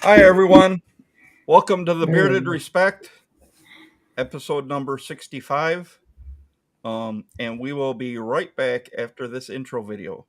Hi, everyone. Welcome to the Hey. Bearded Respect, episode number 65. And we will be right back after this intro video.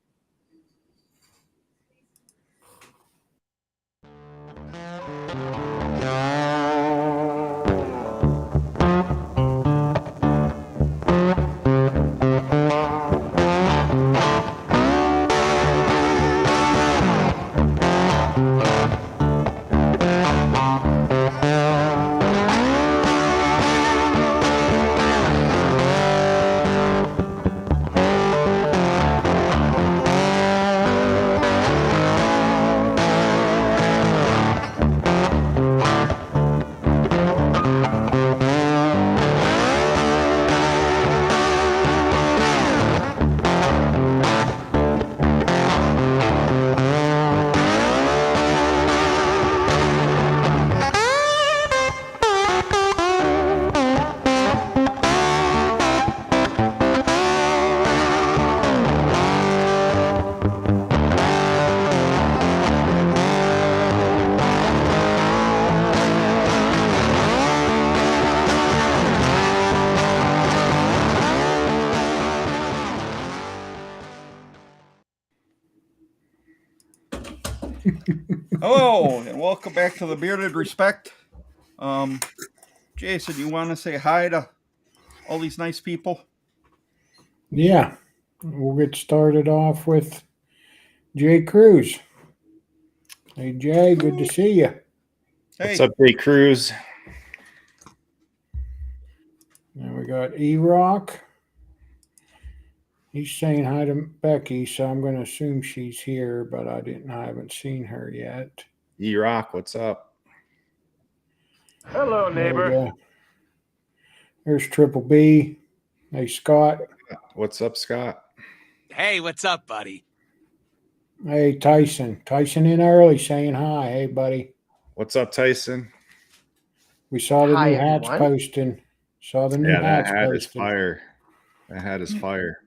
Hello, and welcome back to the Bearded Respect. Jason, you want to say hi to all these nice people? Yeah, we'll get started off with Jay Cruz. Hey, Jay, good to see you. Hey. What's up, Jay Cruz? Now we got E-Rock. He's saying hi to Becky, so I'm going to assume she's here, but I haven't seen her yet. E-Rock, what's up? Hello, neighbor. There's Triple B. Hey, Scott. What's up, Scott? Hey, what's up, buddy? Hey, Tyson. Tyson in early saying hi. Hey, buddy. What's up, Tyson? We saw the Hi, new hats everyone. posting. Saw the new Yeah, that hats hat is posting. fire. That hat is fire.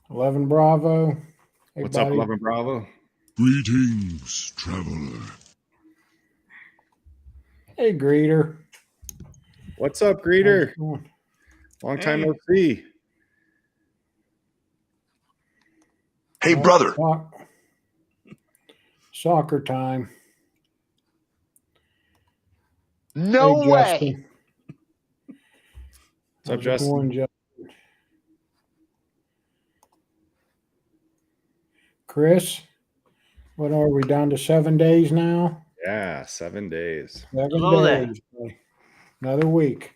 11 Bravo. Hey, What's buddy. up, 11 Bravo? Greetings, traveler. Hey, Greeter. What's up, Greeter? Long time no see. Hey, brother. Soccer time. No Hey, way. Justin. What's up, How's it Justin? going, Justin? Chris, what are we down to 7 days now? Yeah, 7 days. 7 Hello there. days. Boy. Another week.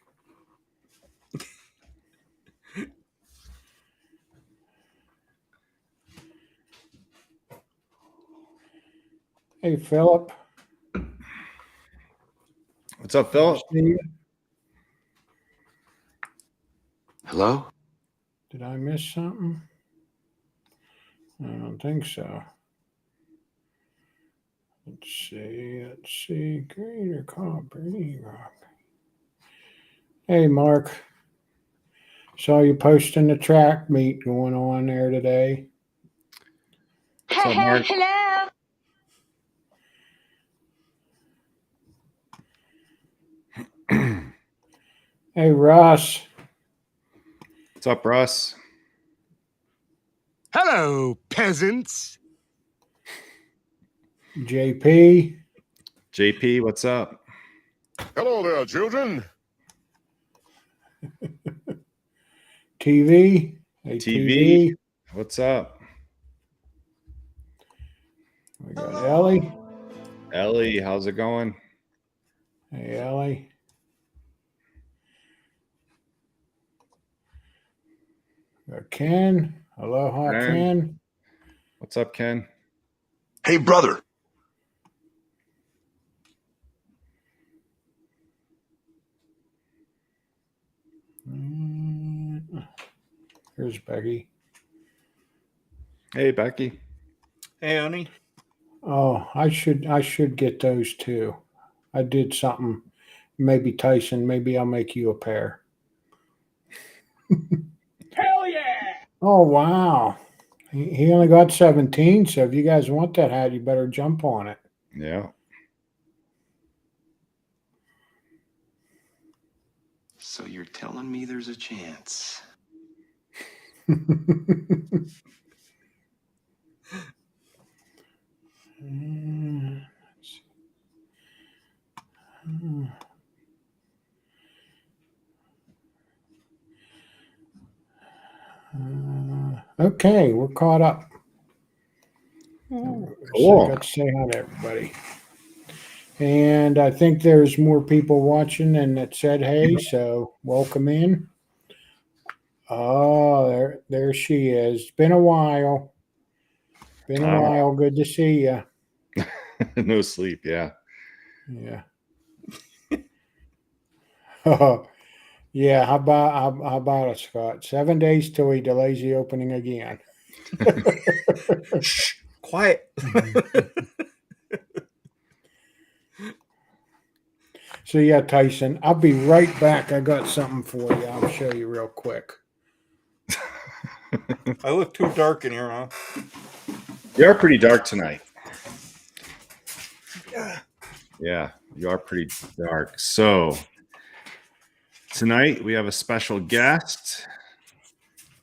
Hey, Philip. What's up, Philip? Hello? Did I miss something? I don't think so. Let's see. Greater Copper. Hey, Mark. Saw you posting the track meet going on there today. What's up, Mark? Hello. Hey, Russ. What's up, Russ? Hello, peasants. JP. JP, what's up? Hello there, children. TV. Hey, TV. What's up? We got Ellie. Ellie, how's it going? Hey, Ellie. Got Ken. Aloha, Ken. What's up, Ken? Hey, brother. Here's Becky. Hey, Becky. Hey, honey. Oh, I should get those too. I did something. Maybe Tyson. Maybe I'll make you a pair. Hell yeah. Oh, wow. He only got 17, so if you guys want that hat, you better jump on it. Yeah. So you're telling me there's a chance? Okay, we're caught up. So Cool. I got to say hi to everybody. And I think there's more people watching than that said hey, so welcome in. Oh, there she is. It's been a while. Been a while. Good to see you. No sleep. Yeah. Yeah. Oh, yeah. How about it, Scott? 7 days till he delays the opening again. Shh, quiet. So yeah, Tyson, I'll be right back. I got something for you. I'll show you real quick. I look too dark in here, huh? You are pretty dark tonight. Yeah, you are pretty dark. So tonight we have a special guest,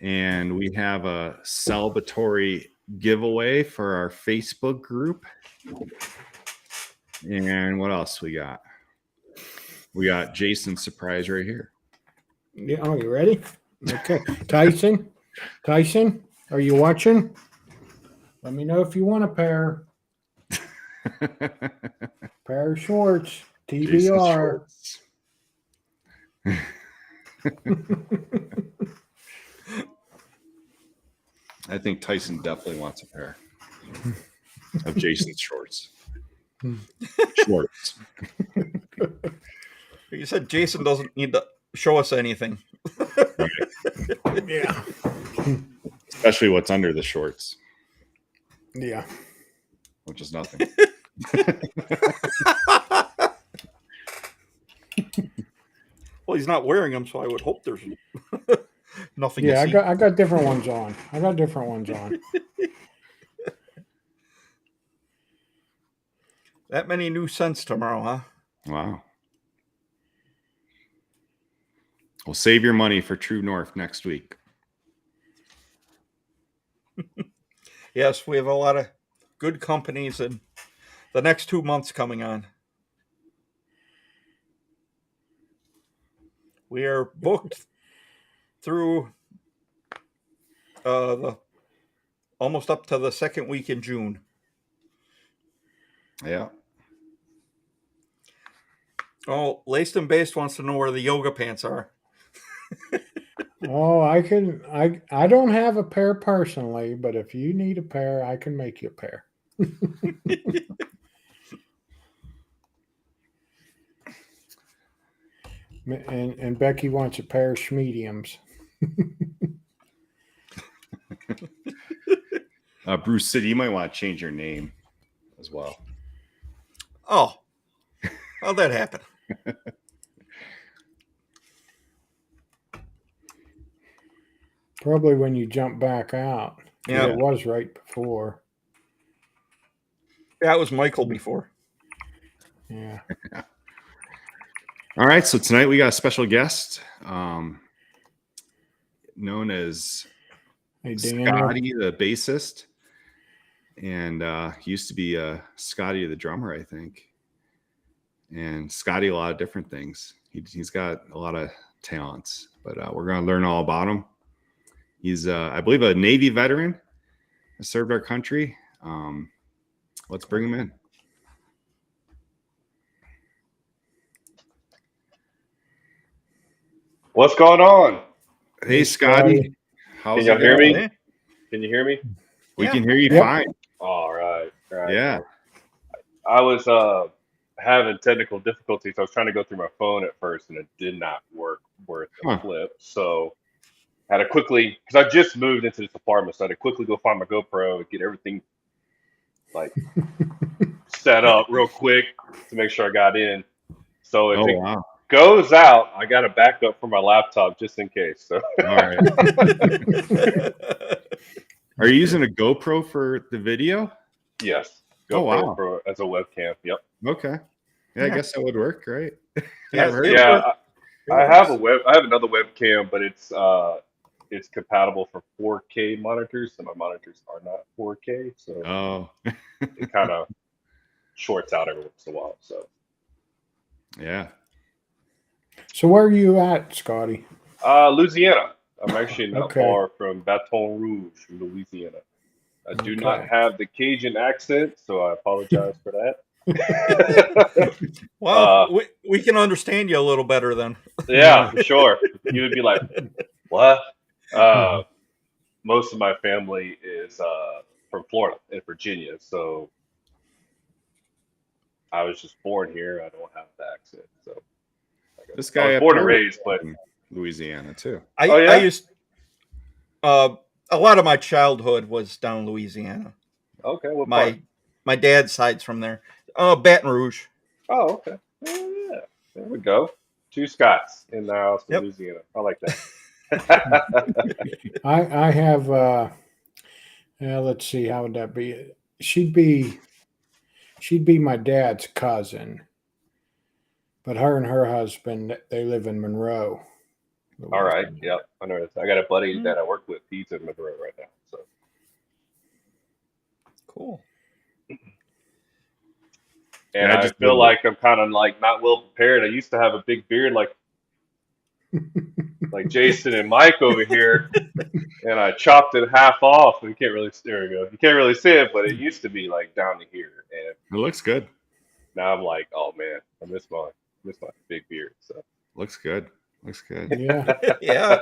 and we have a celebratory giveaway for our Facebook group. And what else we got? We got Jason's surprise right here. Yeah, oh, you ready? Okay. Tyson, are you watching? Let me know if you want a pair. Pair of shorts. Jason's TBR. shorts. I think Tyson definitely wants a pair of Jason's shorts. Shorts. You said Jason doesn't need to show us anything. Yeah. Especially what's under the shorts, Yeah. which is nothing. Well, he's not wearing them, so I would hope there's nothing. Yeah, to see. I got different ones on. That many new scents tomorrow, huh? Wow. We'll save your money for True North next week. Yes, we have a lot of good companies in the next 2 months coming on. We are booked through the almost up to the second week in June. Yeah. Oh, Laced and Based wants to know where the yoga pants are. Oh, I don't have a pair personally, but if you need a pair, I can make you a pair. And Becky wants a pair of schmediums. BREWCITY, you might want to change your name as well. Oh, how'd that happen? Probably when you jump back out. Yeah. It was right before. That was Michael before. Yeah. All right, so tonight we got a special guest known as Scotty, the bassist, and he used to be Scotty, the drummer, I think. And Scotty, a lot of different things. He's got a lot of talents, but we're going to learn all about him. He's, I believe, a Navy veteran, served our country. Let's bring him in. What's going on? Hey, Scotty. Can y'all hear me? Can you hear me? We can hear you fine. All right. Yeah. I was having technical difficulties. I was trying to go through my phone at first, and it did not work worth a flip. So I had to quickly, because I just moved into this apartment, so I had to quickly go find my GoPro and get everything like set up real quick to make sure I got in. So if it goes out, I got a backup for my laptop just in case. So. All right. Are you using a GoPro for the video? Yes. Oh, GoPro wow. for, as a webcam. Yep. Okay. Yeah, I guess that would work, right? Yeah, I've heard it of Yeah. it I have works. I have another webcam, but it's compatible for 4K monitors, and my monitors are not 4K, so Oh, it kind of shorts out every once in a while. So, yeah. So where are you at, Scotty? Louisiana. I'm actually not Okay. far from Baton Rouge, Louisiana. I do not Okay. have the Cajun accent, so I apologize for that. Well, we can understand you a little better then. Yeah, for sure. You would be like, what? Uh, most of my family is from Florida and Virginia, so I was just born here. I don't have the accent, so This I guy was up born and here raised. But in Louisiana too. oh I yeah, used a lot of my childhood was down in Louisiana. okay, what part? My dad's side's from there. Baton Rouge. Oh, okay, yeah, there we go. Two Scots in the house in Yep. Louisiana. I like that. I have let's see, how would that be? She'd be my dad's cousin, but her and her husband, they live in Monroe. All right, Louisiana. yep, I know. I got a buddy that I work with. He's in Monroe right now, so. Cool. And Yeah, I I just feel did like I'm kind of like not well prepared. I used to have a big beard like Jason and Mike over here, and I chopped it half off. You can't really there we go. You can't really see it, but it used to be like down to here, and It looks good. now I'm like, oh man, I miss my big beard. So Looks good. Looks good. Yeah. Yeah.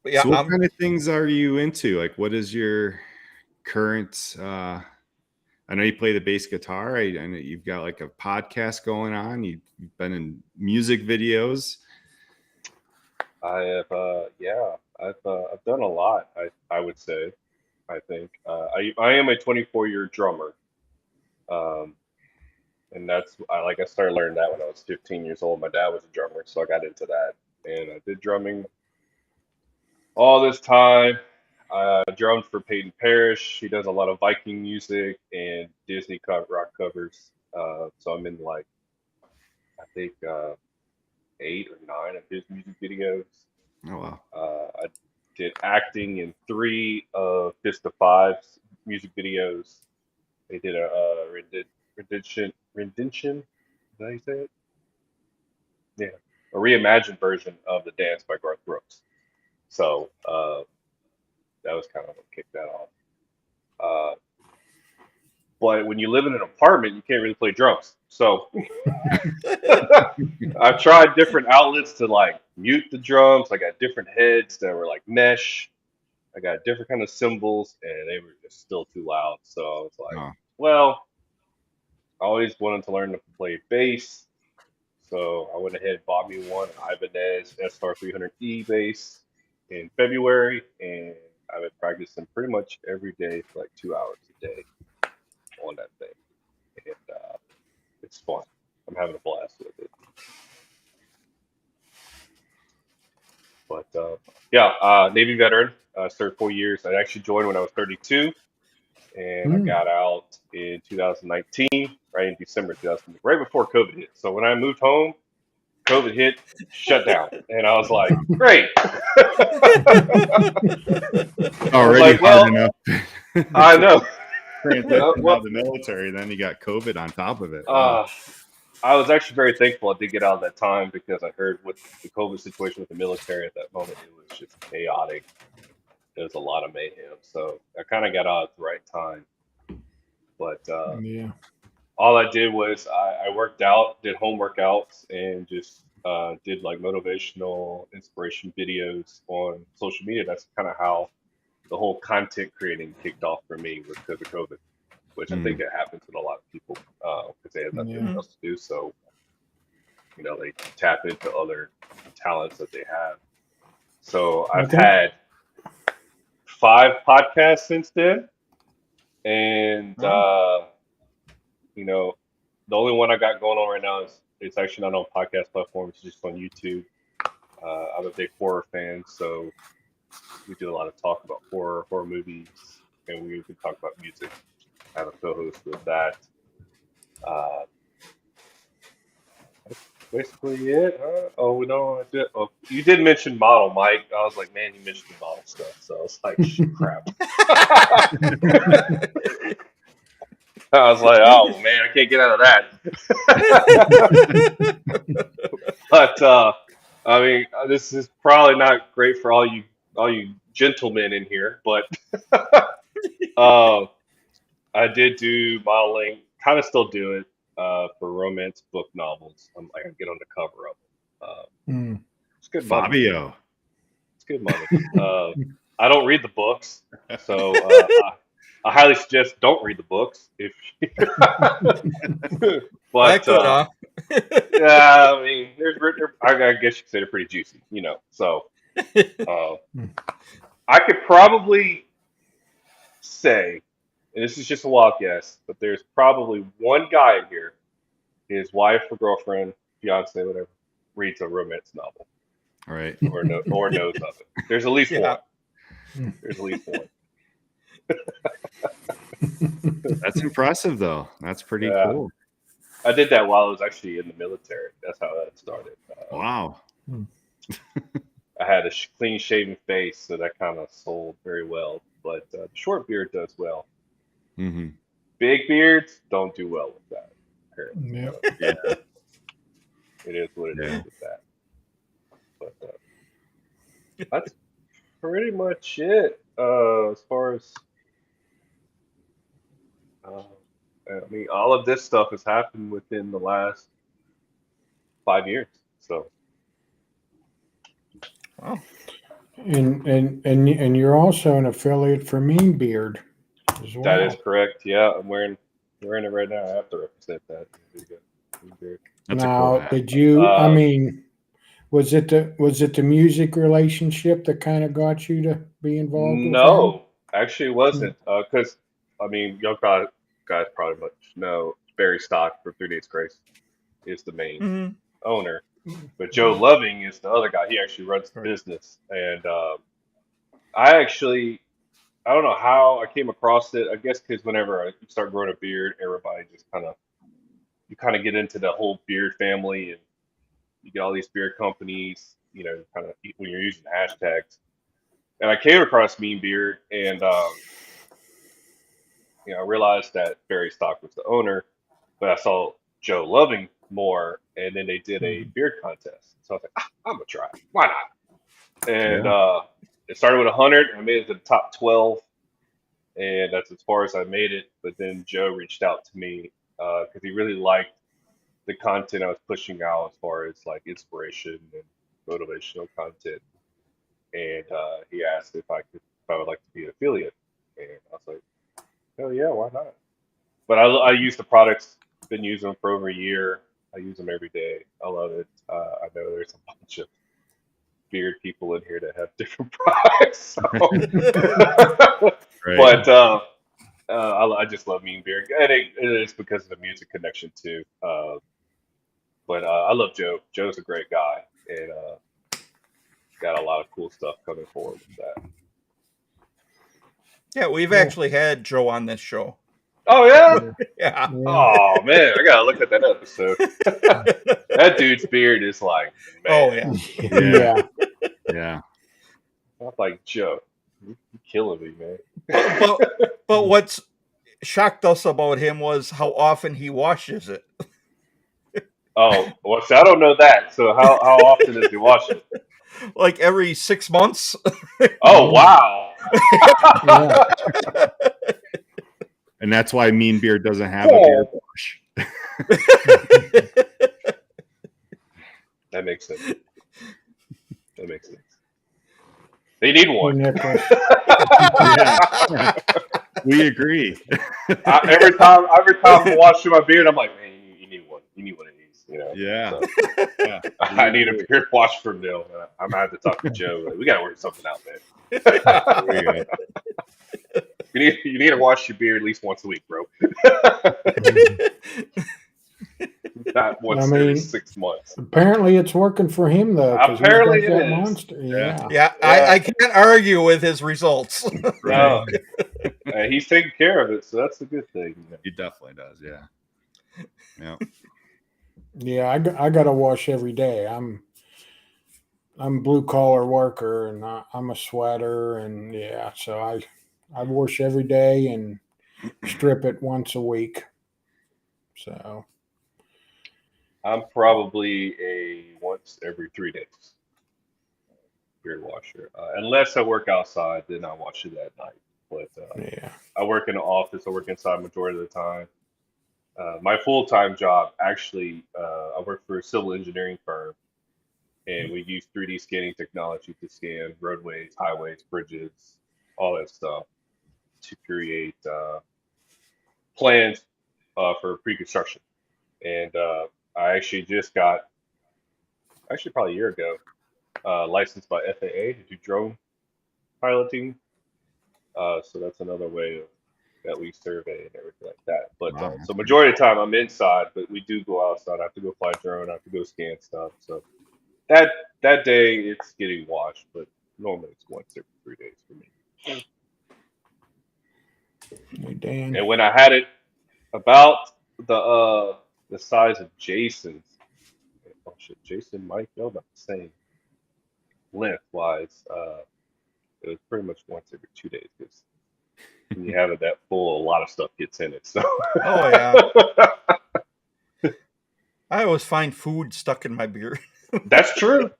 But yeah, So what kind of things are you into? Like what is your current I know you play the bass guitar. I know you've got like a podcast going on. You've been in music videos. I have I've done a lot. I would say. I think I am a 24-year drummer. Um, and I started learning that when I was 15 years old. My dad was a drummer, so I got into that, and I did drumming all this time. I drummed for Peyton Parrish. He does a lot of Viking music and Disney rock covers. So I'm in like I think 8 or 9 of his music videos. Oh wow. I did acting in 3 of Fist of Five's music videos. They did a rendition. Is that how you say it? Yeah, a reimagined version of the dance by Garth Brooks. So that was kind of what kicked that off. Uh, but when you live in an apartment, you can't really play drums. So I've tried different outlets to like mute the drums. I got different heads that were like mesh. I got different kind of cymbals, and they were just still too loud. So I was like, Oh. well, I always wanted to learn to play bass. So I went ahead and bought me one Ibanez SR300E bass in February, and I've been practicing pretty much every day for like 2 hours a day on that thing, and it's fun. I'm having a blast with it. But yeah, Navy veteran, served 4 years. I actually joined when I was 32, and I got out in 2019, right in December 2000, right before COVID hit. So when I moved home, COVID hit, shut down, and I was like, great. Already like, well, hard enough. I know. Transition out Well, of the military, then you got COVID on top of it. I was actually very thankful I did get out of that time because I heard with the COVID situation with the military at that moment, it was just chaotic. There was a lot of mayhem. So I kind of got out at the right time. But Yeah. all I did was I worked out, did home workouts, and just did like motivational inspiration videos on social media. That's kind of how the whole content creating kicked off for me was because of COVID, which I think it happens with a lot of people because they have nothing else to do. So, you know, they tap into other talents that they have. So I've had 5 podcasts since then. And, you know, the only one I got going on right now is it's actually not on podcast platforms, it's just on YouTube. I'm a big horror fan, so We do a lot of talk about horror movies, and we can talk about music. I have a co-host with that. That's basically it. Oh no, you did mention model, Mike. I was like, man, you mentioned the model stuff, so I was like, crap. I was like, oh man, I can't get out of that. But I mean, this is probably not great for all you gentlemen in here, but I did do modeling, kind of still do it for romance book novels. I can get on the cover of them. It's good money. Fabio. It's good money. I don't read the books, so I highly suggest don't read the books. If but yeah, I mean, I guess you could say they're pretty juicy, you know. So I could probably say, and this is just a wild guess, but there's probably one guy in here, his wife or girlfriend, fiance, whatever, reads a romance novel. All right. Or knows of it. There's at least one. There's at least one. That's impressive, though. That's pretty cool. I did that while I was actually in the military. That's how that started. Wow. I had a clean-shaven face, so that kind of sold very well. But short beard does well. Mm-hmm. Big beards don't do well with that. Yeah. It is what it is with that. But that's pretty much it as far as. I mean, all of this stuff has happened within the last 5 years. So. Wow. And you're also an affiliate for Mean Beard as well. That is correct. Yeah, I'm wearing it right now. I have to represent that. That's now, a cool did you? I mean, was it the music relationship that kind of got you to be involved? No, actually, it wasn't. Because I mean, young guys probably much know Barry Stock from 3 Days Grace is the main owner, but Joe Loving is the other guy. He actually runs the business, and I don't know how I came across it. I guess because whenever you start growing a beard, everybody just kind of get into the whole beard family, and you get all these beard companies. You know, kind of when you're using hashtags. And I came across Mean Beard, and I realized that Barry Stock was the owner, but I saw Joe Loving more, and then they did a beard contest. So I was like, I'm gonna try it. Why not? And it started with 100. I made it to the top 12, and that's as far as I made it. But then Joe reached out to me because he really liked the content I was pushing out as far as like inspiration and motivational content. And he asked if I would like to be an affiliate, and I was like, hell yeah, why not? But I use the products. Been using them for over a year. I use them every day. I love it. I know there's a bunch of beard people in here that have different products, so. But I just love Mean Beard, and it is because of the music connection too. But I love Joe. Joe's a great guy, and got a lot of cool stuff coming forward with that. Yeah, we've actually had Joe on this show. Oh yeah? Yeah. Oh man, I gotta look at that episode. That dude's beard is like, man. Oh yeah. Yeah. I'm like, Joe, you're killing me, man. But what's shocked us about him was how often he washes it. Oh, well, so I don't know that. So how often does he wash it? Like every 6 months. Oh wow. And that's why Mean Beard doesn't have a beard wash. That makes sense. They need one. Yeah. We agree. Every time I'm washing my beard, I'm like, man, you need one. You need one of these. You know. Yeah. So, I need a beard wash from Neil. I'm gonna have to talk to Joe. Like, we gotta work something out, man. There you go. You need to wash your beard at least once a week, bro. Not I once every mean, 6 months. apparently it's working for him though, because he's Apparently got it that is. monster. Yeah. Yeah, Yeah. I can't argue with his results. No, he's taking care of it, so that's a good thing. He definitely does. Yeah. Yeah. Yeah, I got to wash every day. I'm a blue collar worker, and I'm a sweater, and yeah, so I wash every day and strip it once a week. So I'm probably a once every 3 days beard washer. Unless I work outside, then I wash it at night. But yeah, I work in the office. I work inside majority of the time. My full-time job, actually, I work for a civil engineering firm, and we use 3D scanning technology to scan roadways, highways, bridges, all that stuff to create plans for pre-construction. And I actually just got, actually probably a year ago, licensed by FAA to do drone piloting. So that's another way of that we survey and everything like that. But Wow. so majority of the time I'm inside, but we do go outside. I have to go fly drone. I have to go scan stuff. So that day it's getting washed, but normally it's once every 3 days for me. hey, Dan. And when I had it about the size of Jason's, oh shit, Jason, Mike, y'all about the same length-wise. It was pretty much once every 2 days because when you have it that full, a lot of stuff gets in it. So Oh yeah, I always find food stuck in my beard. that's true.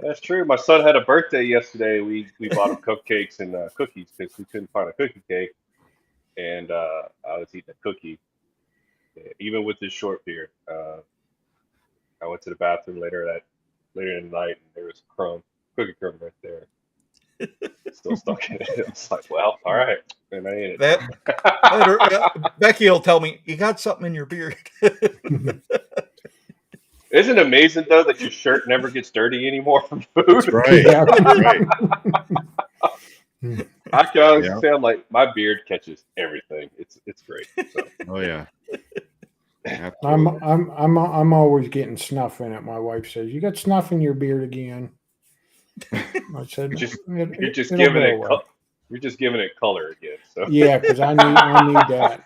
That's true. My son had a birthday yesterday. We bought him cupcakes and cookies because we couldn't find a cookie cake, and I was eating a cookie, even with this short beard. I went to the bathroom later in the night, and there was a cookie crumb right there, still stuck in it. It's like, well, all right, and I ate it. Becky will tell me, you got something in your beard. Isn't it amazing though that your shirt never gets dirty anymore from food? That's right. Yeah. That's right. I can honestly Yeah. say I'm like my beard catches everything. It's great. So. Oh yeah. I'm always getting snuff in it. My wife says, "You got snuff in your beard again." I said, You're just it'll giving go it away." you're just giving it color again. So Yeah, because I need that.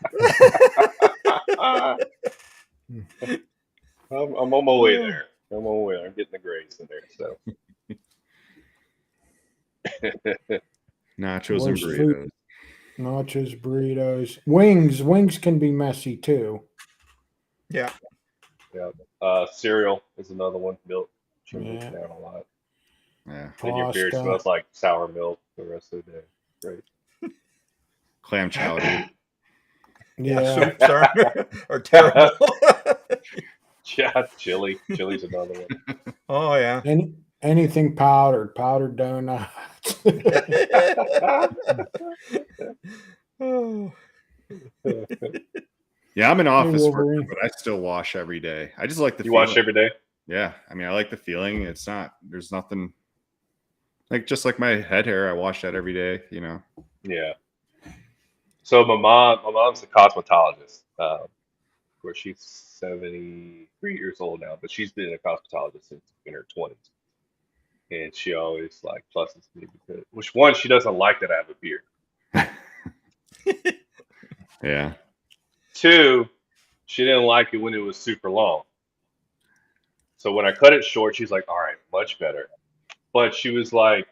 I'm on my way there. I'm on my way there. I'm getting the grays in there. So Nachos and Worst burritos. food. Nachos, burritos, wings can be messy too. Yeah. cereal is another one. Milk trims Yeah. down a lot. Yeah. And your beard Pasta. smells like sour milk the rest of the day. Great. Clam chowder. Yeah. Soups are terrible. Yeah, chili. Chili's another one. Oh yeah. Anything powdered donuts. Oh. Yeah, I'm an office worker, Wolverine. but I still wash every day. I just like the You feeling. wash every day? Yeah. I mean, I like the feeling. There's nothing like just like my head hair, I wash that every day, you know. Yeah. So my mom's a cosmetologist. Of course, she's 73 years old now, but she's been a cosmetologist since in her 20s. And she always like pluses me because, which one, she doesn't like that I have a beard. Yeah. Two, she didn't like it when it was super long. So when I cut it short, she's like, all right, much better. But she was like,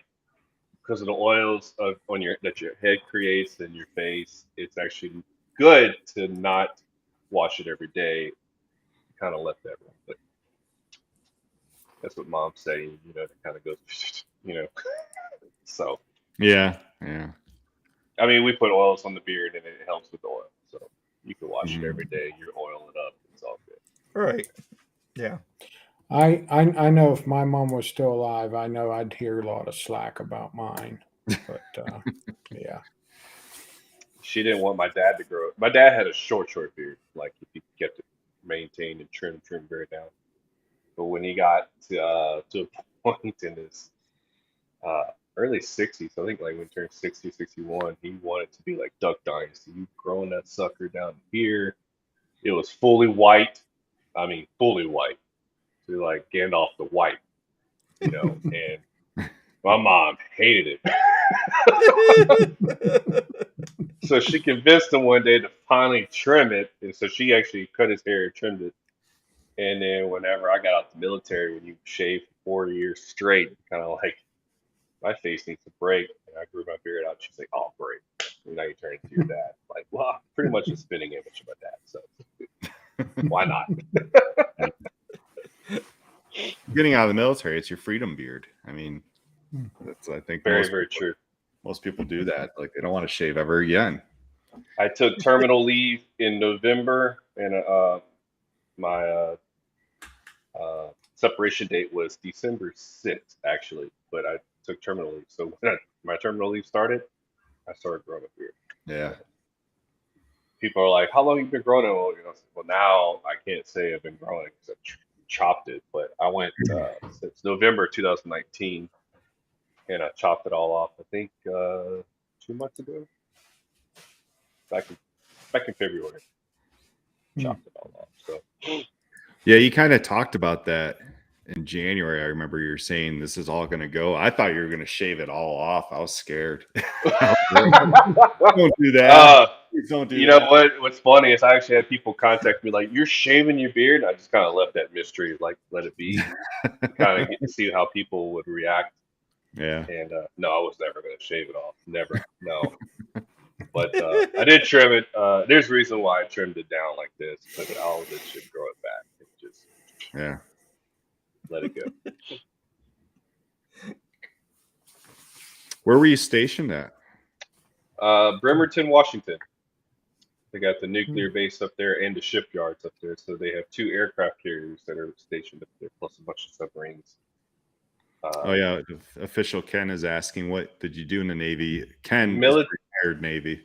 because of the oils that your head creates and your face, it's actually good to not wash it every day. Kind of left that room, but that's what mom's saying. You know, that kind of goes, you know. So Yeah. Yeah. I mean, we put oils on the beard and it helps with the oil. So you can wash Mhm. it every day. You oil it up. It's all good. Right. Yeah. I know if my mom was still alive, I know I'd hear a lot of slack about mine. But yeah. She didn't want my dad to grow it. My dad had a short beard. Like if he kept it maintained and trimmed very down. But when he got to a point in his early 60s, I think like when he turned 60, 61, he wanted to be like Duck Dynasty. You growing that sucker down here. It was fully white. I mean, fully white. So like Gandalf the White, you know, and my mom hated it. So she convinced him one day to finally trim it. And so she actually cut his hair and trimmed it. And then whenever I got out the military, when you shave for 4 years straight, kind of like my face needs a break. And I grew my beard out. She's like, "Oh, great. And now you turn into your dad." Like, well, pretty much a spitting image of my dad. So why not? Getting out of the military, it's your freedom beard. I mean, that's, I think Very true. Most people do that. Like, they don't want to shave ever again. I took terminal leave in November, and my separation date was December 6th, actually. But I took terminal leave. So when my terminal leave started, I started growing a beard. Yeah. People are like, "How long have you been growing it?" Well, well, now I can't say I've been growing it because I chopped it. But I went since November 2019, and I chopped it all off. I think 2 months ago, back in February, chopped it all off. So yeah, you kind of talked about that in January. I remember you were saying this is all going to go. I thought you were going to shave it all off. I was scared. Don't do that. Please don't do you that. know what's funny is I actually had people contact me like, "You're shaving your beard," and I just kind of left that mystery, like let it be, kind of get to see how people would react. Yeah. And no, I was never going to shave it off. Never. No. But I did trim it. There's a reason why I trimmed it down like this, but all of it should grow it back. It just let it go. Where were you stationed at? Bremerton, Washington. They got the nuclear base up there and the shipyards up there. So they have 2 aircraft carriers that are stationed up there, plus a bunch of submarines. Oh yeah, official Ken is asking, what did you do in the Navy? Ken is retired Navy.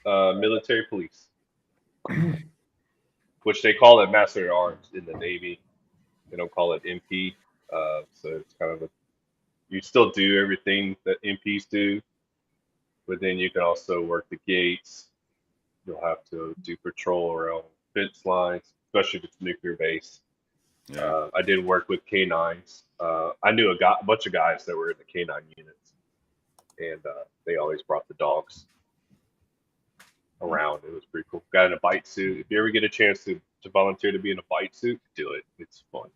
Military police, which they call it Master at Arms in the Navy. They don't call it MP. So it's kind of you still do everything that MPs do, but then you can also work the gates. You'll have to do patrol around fence lines, especially if it's a nuclear base. Yeah. I did work with K9s. I knew a bunch of guys that were in the K9 units, and they always brought the dogs around. It was pretty cool. Got in a bite suit. If you ever get a chance to volunteer to be in a bite suit, do it. It's fun.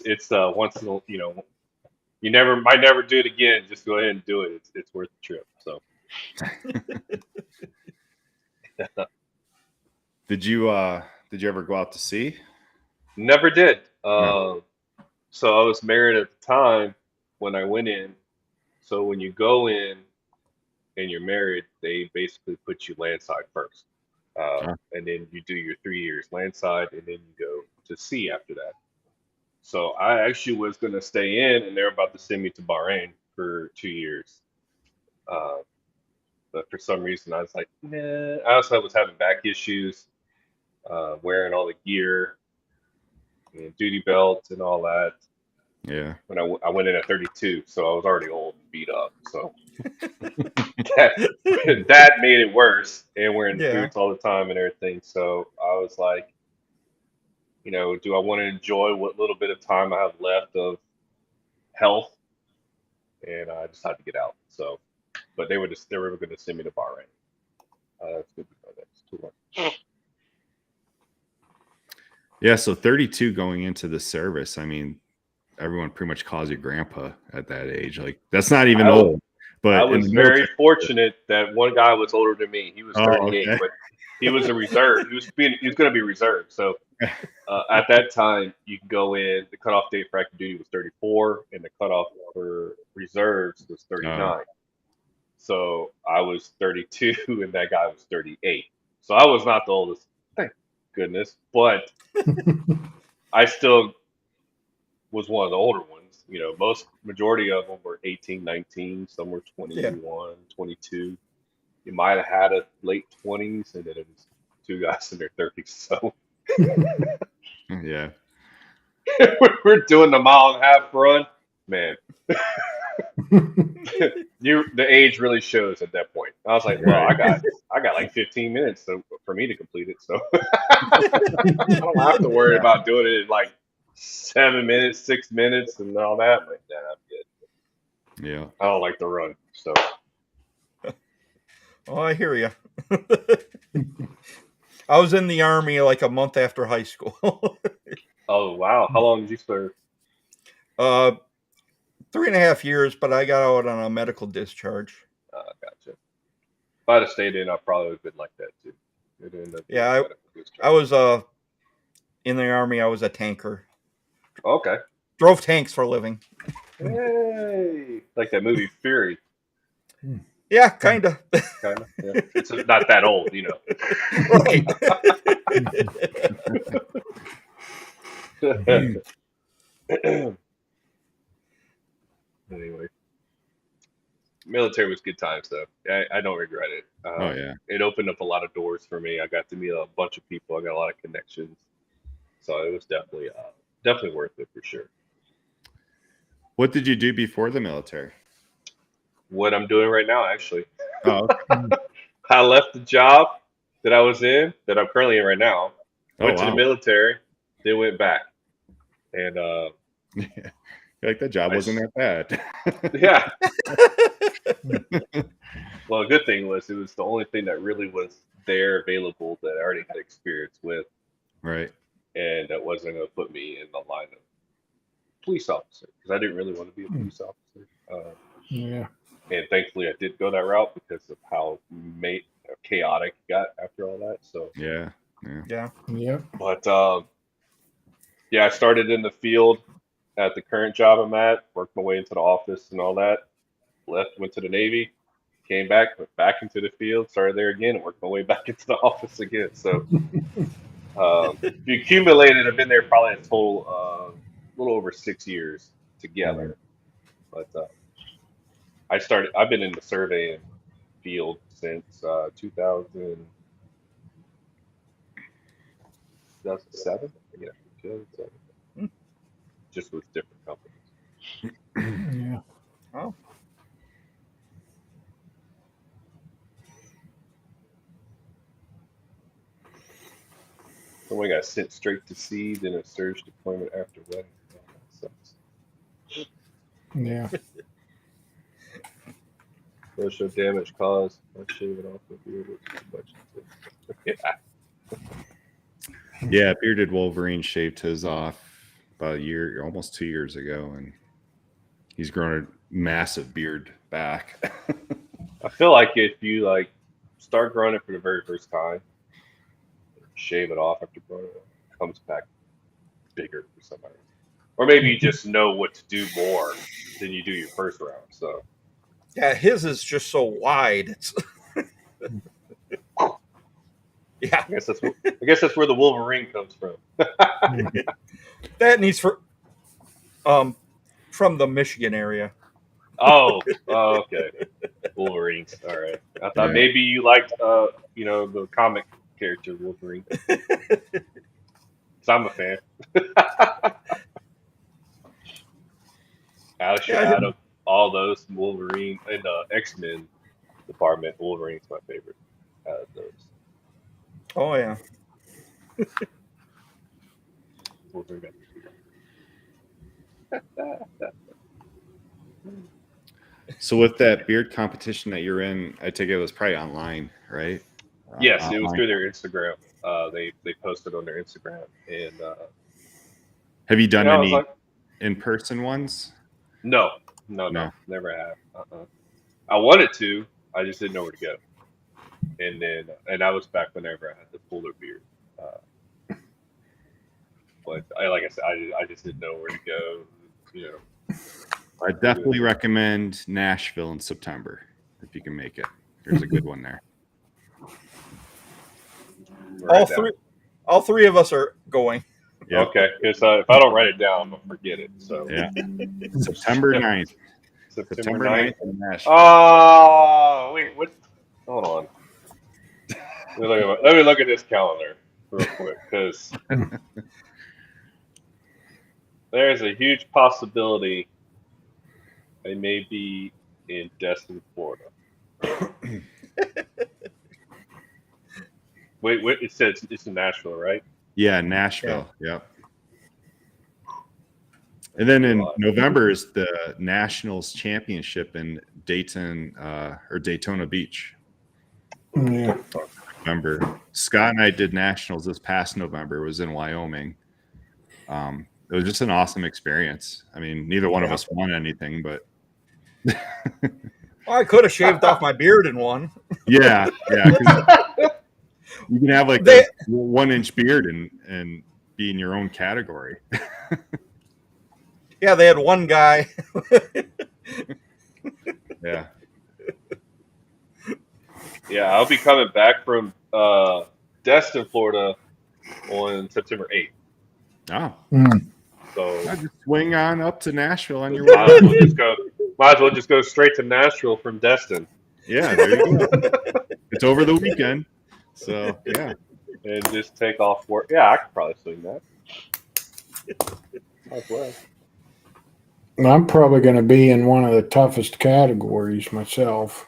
It's once in a, you might never do it again. Just go ahead and do it. It's worth the trip. So. Did you ever go out to sea? Never did. No. So I was married at the time when I went in. So when you go in and you're married, they basically put you landside first. And then you do your 3 years landside, and then you go to sea after that. So I actually was going to stay in, and they're about to send me to Bahrain for 2 years. But for some reason, I was like, nah. I also was having back issues, wearing all the gear, and duty belts and all that. Yeah. When I went in at 32, so I was already old and beat up. So that made it worse, and wearing boots all the time and everything. So I was like, do I want to enjoy what little bit of time I have left of health? And I decided to get out. So, but they were going to send me to Bahrain. That's good to know. That's too much. Yeah. So 32 going into the service. I mean, everyone pretty much calls you grandpa at that age. Like, that's not even old. But I was very fortunate that one guy was older than me. He was 38, but he was a reserve. He was going to be reserved. So at that time, you can go in. The cutoff date for active duty was 34, and the cutoff for reserves was 39. So I was 32, and that guy was 38. So I was not the oldest, thank goodness. But I still was one of the older ones. Majority of them were 18, 19. Some were 21, 22. You might have had a late 20s, and then it was 2 guys in their 30s. So yeah, we're doing the 1.5 mile run, man. the age really shows at that point. I was like, well, I got like 15 minutes for me to complete it, so I don't have to worry about doing it in like 7 minutes, 6 minutes, and all that. I'm like, nah, I'm good. Yeah. I don't like to run, so. Oh, I hear you. I was in the Army like a month after high school. Oh wow! How long did you serve? 3.5 years, but I got out on a medical discharge. Gotcha. If I'd have stayed in, I probably would have been like that too. Yeah, I was in the Army. I was a tanker. Okay. Drove tanks for a living. Hey, like that movie Fury. Yeah, kind of. Kind of. Yeah. It's not that old, you know. Right. Anyway, military was good times though. I don't regret it. Oh yeah. It opened up a lot of doors for me. I got to meet a bunch of people. I got a lot of connections. So it was definitely worth it for sure. What did you do before the military? What I'm doing right now, actually. Oh, okay. I left the job that I was in, that I'm currently in right now. Went to the military, then went back. And like that job wasn't that bad. Yeah. Well, a good thing was it was the only thing that really was there available that I already had experience with. Right. And that wasn't going to put me in the line of police officer because I didn't really want to be a police officer. Yeah. And thankfully, I did go that route because of how chaotic it got after all that. So yeah. But yeah, I started in the field at the current job I'm at, worked my way into the office and all that. Left, went to the Navy, came back, went back into the field, started there again, and worked my way back into the office again. So if you accumulated, I've been there probably a total a little over 6 years together. But I've been in the surveying field since 2007. Yeah, 2007. Just with different companies. Yeah. Oh. So we got sent straight to sea, then a surge deployment after wedding. Oh, that sucks. Yeah. Social damage caused by shaving off the beard. Yeah. Yeah, bearded Wolverine shaved his off about a year, almost 2 years ago, and he's grown a massive beard back. I feel like if you start growing it for the very first time, shave it off after growing it, it comes back bigger for somebody. Or maybe you just know what to do more than you do your first round. So yeah, his is just so wide. It's yeah. I guess that's where the Wolverine comes from. That needs from the Michigan area. Oh, okay. Wolverines. All right. I thought maybe you liked the comic character Wolverine. So I'm a fan. Actually, out of all those Wolverine and X-Men department, Wolverine's my favorite out of those. Oh yeah. Wolverine. So with that beard competition that you're in, I take it was probably online, right? Yes, it was through their Instagram. They posted on their Instagram. And have you done any in-person ones? No, never have. I wanted to, I just didn't know where to go. And that was back whenever I had the fuller beard. But like I said, I just didn't know where to go. I definitely recommend Nashville in September if you can make it. There's a good one there. All three of us are going. Yep. Okay, because if I don't write it down, I'm gonna forget it. So yeah, September 9th. September 9th in Nashville. Oh, wait, what? Hold on. Let me look at this calendar real quick, because there's a huge possibility They may be in Destin, Florida. Wait, it says it's in Nashville, right? Yeah, Nashville. Yep. And then in Right. November is the Nationals Championship in Dayton or Daytona Beach. Yeah. November. Scott and I did Nationals this past November. It was in Wyoming. It was just an awesome experience. I mean, neither one of us won anything, but Well, I could have shaved off my beard in one. yeah. 'Cause you can have like a 1-inch beard and be in your own category. Yeah, they had one guy. Yeah. Yeah, I'll be coming back from Destin, Florida on September 8th. Oh. So I'll just swing on up to Nashville on your might way. as well just go straight to Nashville from Destin. Yeah, there you go. It's over the weekend. So yeah. And just take off work. Yeah, I could probably swing that. As well. I'm probably going to be in one of the toughest categories myself.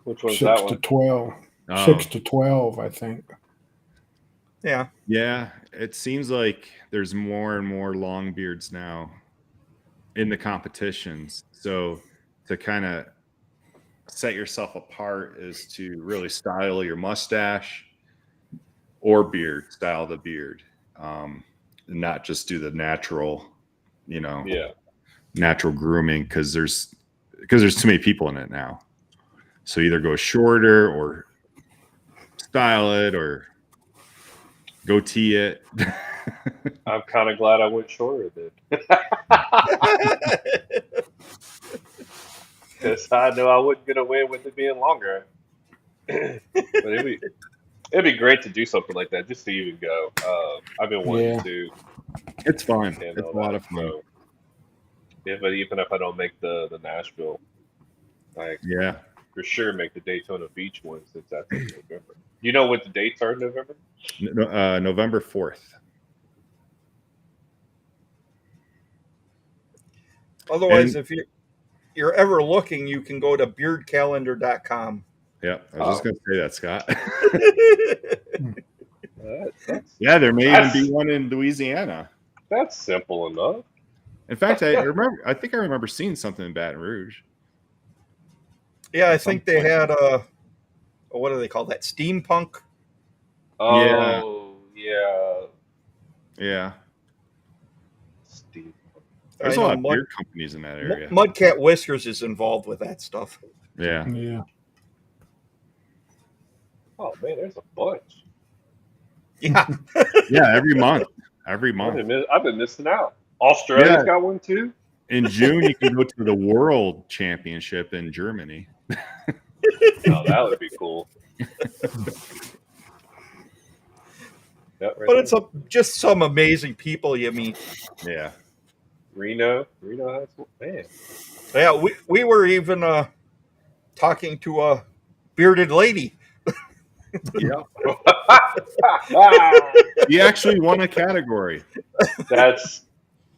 Which one's 6 that to one? 12. Oh. 6 to 12, I think. Yeah. Yeah, it seems like there's more and more long beards now in the competitions. So to kind of set yourself apart is to really style your mustache or beard, style the beard, and not just do the natural, natural grooming because there's too many people in it now. So either go shorter or style it or goatee it. I'm kind of glad I went shorter then. Because I know I wouldn't get away with it being longer. But it'd be great to do something like that, just to even go. I've been wanting to. It's fun. It's a lot of fun. So, but even if I don't make the Nashville, for sure make the Daytona Beach one since that's in November. You know what the dates are in November? November 4th. Otherwise, if you're ever looking, you can go to beardcalendar.com. Yeah, I was just going to say that, Scott. Yeah, there may even be one in Louisiana. That's simple enough. In fact, I think I remember seeing something in Baton Rouge. Yeah, I think they had what do they call that? Steampunk? Oh, yeah. Steampunk. There's a lot of beer companies in that area. Mudcat Whiskers is involved with that stuff. Yeah. Oh man, there's a bunch. Yeah. Yeah, every month. I've been missing out. Australia's got one too. In June, you can go to the World Championship in Germany. Oh, that would be cool. But it's just some amazing people you meet. Yeah. Reno has one. Man. Yeah, we were even talking to a bearded lady. Yeah. She actually won a category. That's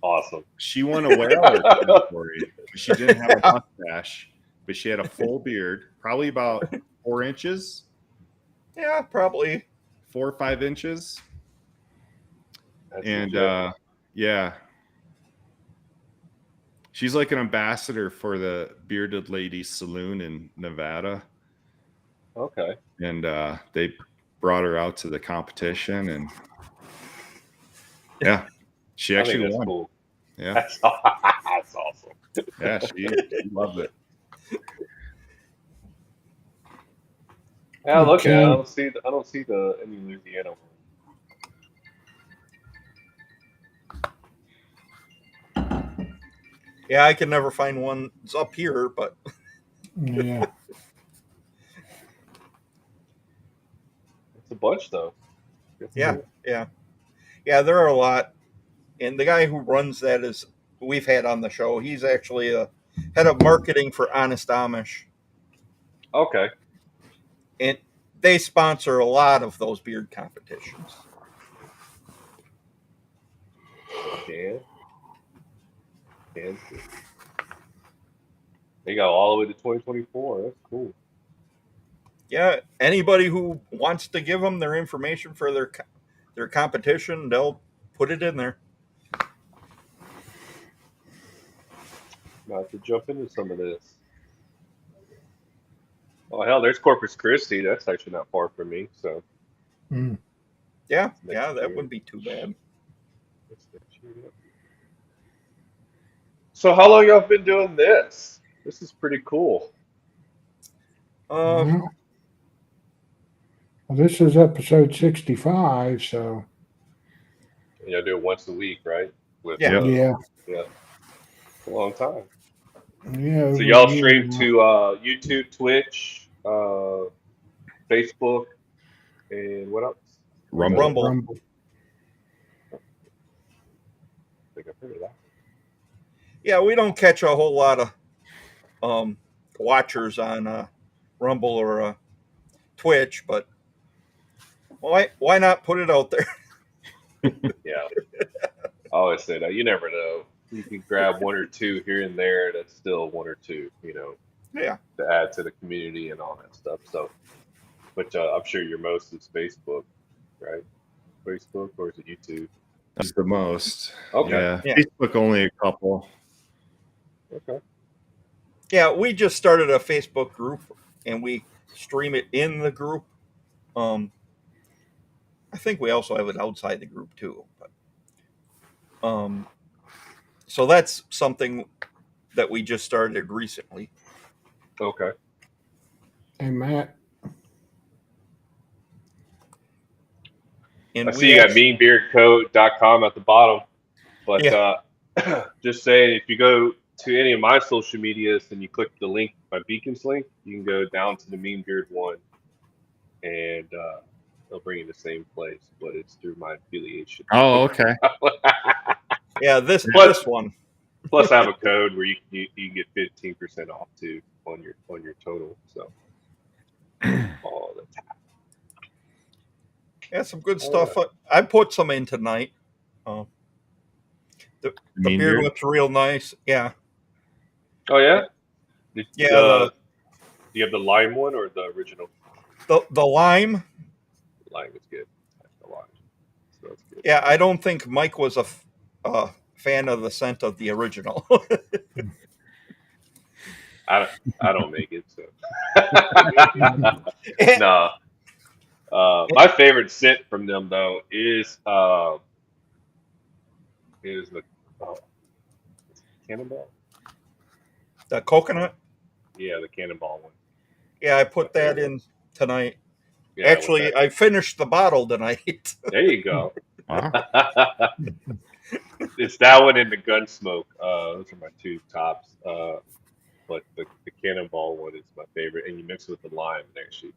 awesome. She won a whaler category. She didn't have a mustache, but she had a full beard, probably about 4 inches. Yeah, probably 4 or 5 inches. And yeah, she's like an ambassador for the Bearded Lady Saloon in Nevada. Okay. And they brought her out to the competition, and yeah, she actually won. Cool. Yeah, that's awesome. Yeah, she loved it. Yeah, look at it. I don't see the any Louisiana one. Yeah, I can never find one. It's up here, but yeah, it's a bunch though. Yeah. There are a lot, and the guy who runs that is we've had on the show. He's actually a head of marketing for Honest Amish. Okay. And they sponsor a lot of those beard competitions. Yeah. Kansas. They go all the way to 2024. That's cool. Yeah, anybody who wants to give them their information for their competition, they'll put it in there. Now to jump into some of this. Oh hell, there's Corpus Christi. That's actually not far from me. So Mm. Yeah, next that year. wouldn't be too bad. That's next year, yeah. So how long y'all been doing this? This is pretty cool. Well, this is episode 65, so Y'all do it once a week, right? With Yeah. yeah. yeah, it's a long time. Yeah. So over y'all a year stream now. to YouTube, Twitch, Facebook, and what else? Rumble. Rumble. I think I've heard of that. Yeah, we don't catch a whole lot of watchers on Rumble or Twitch, but why not put it out there? Yeah. I always say that. You never know. You can grab one or two here and there. That's still one or two, Yeah. to add to the community and all that stuff. So, but I'm sure your most is Facebook, right? Facebook, or is it YouTube? That's the most. Okay. Yeah. Facebook only a couple. Okay. Yeah, we just started a Facebook group and we stream it in the group. I think we also have it outside the group too. But, so that's something that we just started recently. Okay. Hey, Matt. And I see you got meanbeardcode.com at the bottom, but just saying, if you go to any of my social medias and you click the link, my Beacons link, you can go down to the Mean Beard one, and they'll bring you to the same place, but it's through my affiliation. Oh, okay. Yeah, this one. Plus, I have a code where you can get 15% off too on your total. So all the time. Yeah, some good stuff. Right. I put some in tonight. The beard looks real nice. Yeah. Oh yeah. Do you have the lime one or the original? The lime. Lime is good. The lime. So that's good. Yeah, I don't think Mike was a fan of the scent of the original. I don't make it, so no. My favorite scent from them though is the Cannonball. The coconut. Yeah, the Cannonball one. Yeah, I put that in tonight. Yeah, actually, I finished the bottle tonight. There you go. Wow. It's that one and the Gunsmoke. Those are my two tops. But the Cannonball one is my favorite, and you mix it with the lime, and actually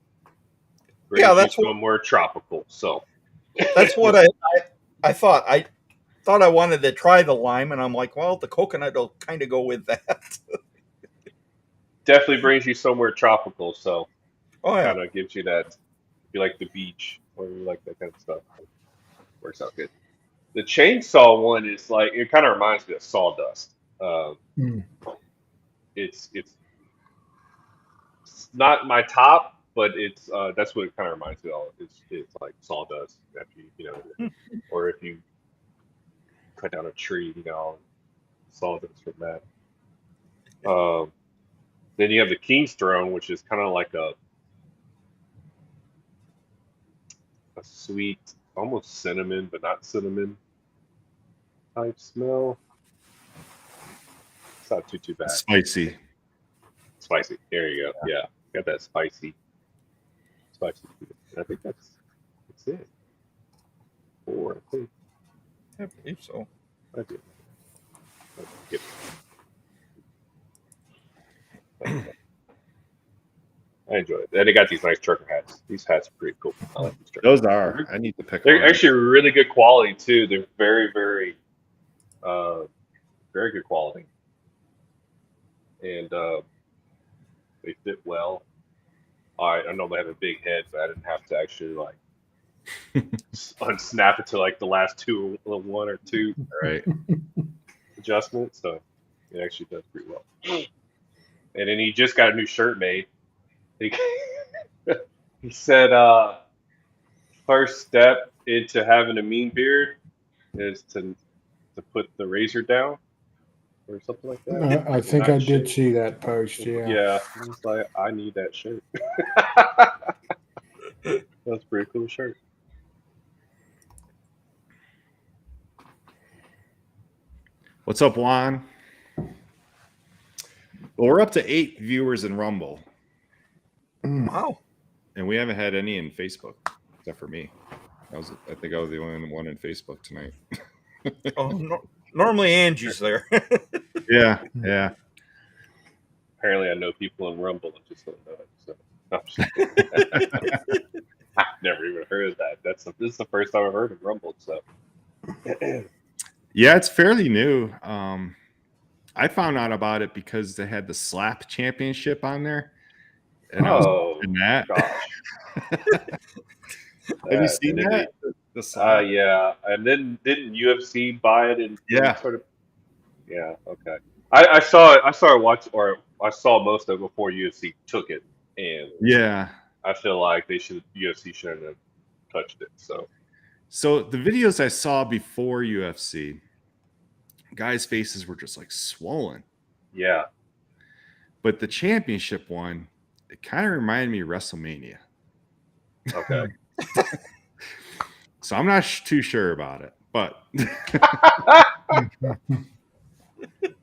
that's more tropical. So that's what I thought. I thought I wanted to try the lime, and I'm like, well, the coconut will kind of go with that. Definitely brings you somewhere tropical. So kind of gives you that. If you like the beach or you like that kind of stuff, it works out good. The chainsaw one is like, it kind of reminds me of sawdust. It's not my top, but it's that's what it kind of reminds me of. It's like sawdust after or if you cut down a tree, sawdust from that. Then you have the King's Throne, which is kind of like a sweet, almost cinnamon, but not cinnamon type smell. It's not too bad. Spicy. There you go. Yeah, got that spicy. And I think that's it. 4, I think. I believe so. I do. I enjoy it. And they got these nice trucker hats. These hats are pretty cool. I like these trucker hats. Those are. I need to pick They're one. actually really good quality too. They're very, very, very good quality. And they fit well. I normally have a big head, but I didn't have to actually like unsnap it to like the last one or two right adjustments. So It actually does pretty well. And then he just got a new shirt made. He, he said, first step into having a mean beard is to put the razor down or something like that. I think Not I did shave. see that post. Yeah. Yeah, I was like, I need that shirt. That's a pretty cool shirt. What's up, Juan? Well, we're up to 8 viewers in Rumble, Wow. and we haven't had any in Facebook except for me. I think I was the only one in Facebook tonight. Oh, no, normally Angie's there. Yeah, yeah. Apparently, I know people in Rumble and just don't know it. So I'm just I've never even heard of that. This is the first time I've heard of Rumble. So Yeah, it's fairly new. I found out about it because they had the Slap Championship on there, and I was watching that. Gosh. Have you seen that? The Slap? Yeah. And then didn't UFC buy it and Yeah. sort of? Yeah. Okay. I saw it. I saw most of it before UFC took it, and Yeah. I feel like UFC shouldn't have touched it. So the videos I saw before UFC, guys' faces were just like swollen. Yeah. But the championship one, it kind of reminded me of WrestleMania. Okay. So I'm not too sure about it, but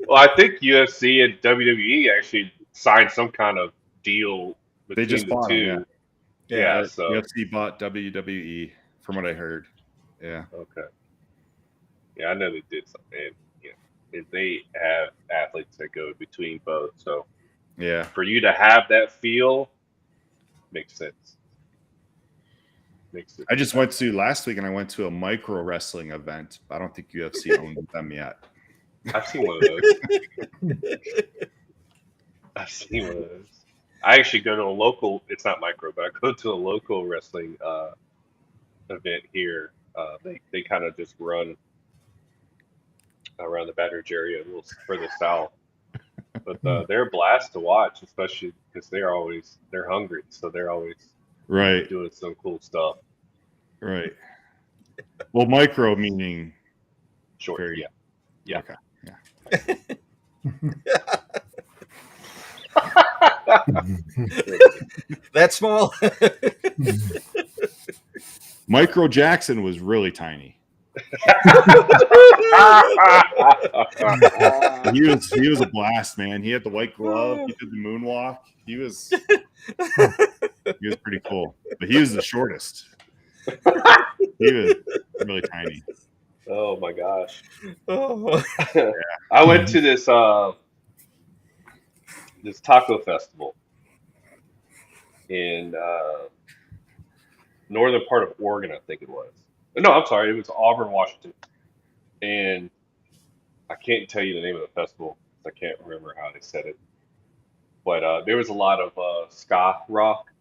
Well, I think UFC and WWE actually signed some kind of deal they between just the bought two. them. Yeah. So UFC bought WWE, from what I heard. Yeah. okay. Yeah, I know they did something. And, if they have athletes that go between both, so Yeah. for you to have that feel makes sense. I just went to last week, and I went to a micro wrestling event. I don't think UFC owned them yet. I've seen one of those. I actually go to a local. It's not micro, but I go to a local wrestling event here. They kind of just run around the Baton Rouge area, a little further south. But they're a blast to watch, especially because they're hungry, so they're always Right. doing some cool stuff. Right. Well, micro meaning Short. very. Yeah. Okay. Yeah. That small? Micro Jackson was really tiny. He was a blast, man. He had the white glove. He did the moonwalk. He was pretty cool. But he was the shortest. He was really tiny. Oh my gosh. Oh. Yeah. I went to this taco festival in northern part of Oregon, I think it was. No, I'm sorry, it was Auburn, Washington. And I can't tell you the name of the festival because I can't remember how they said it. But there was a lot of ska rock,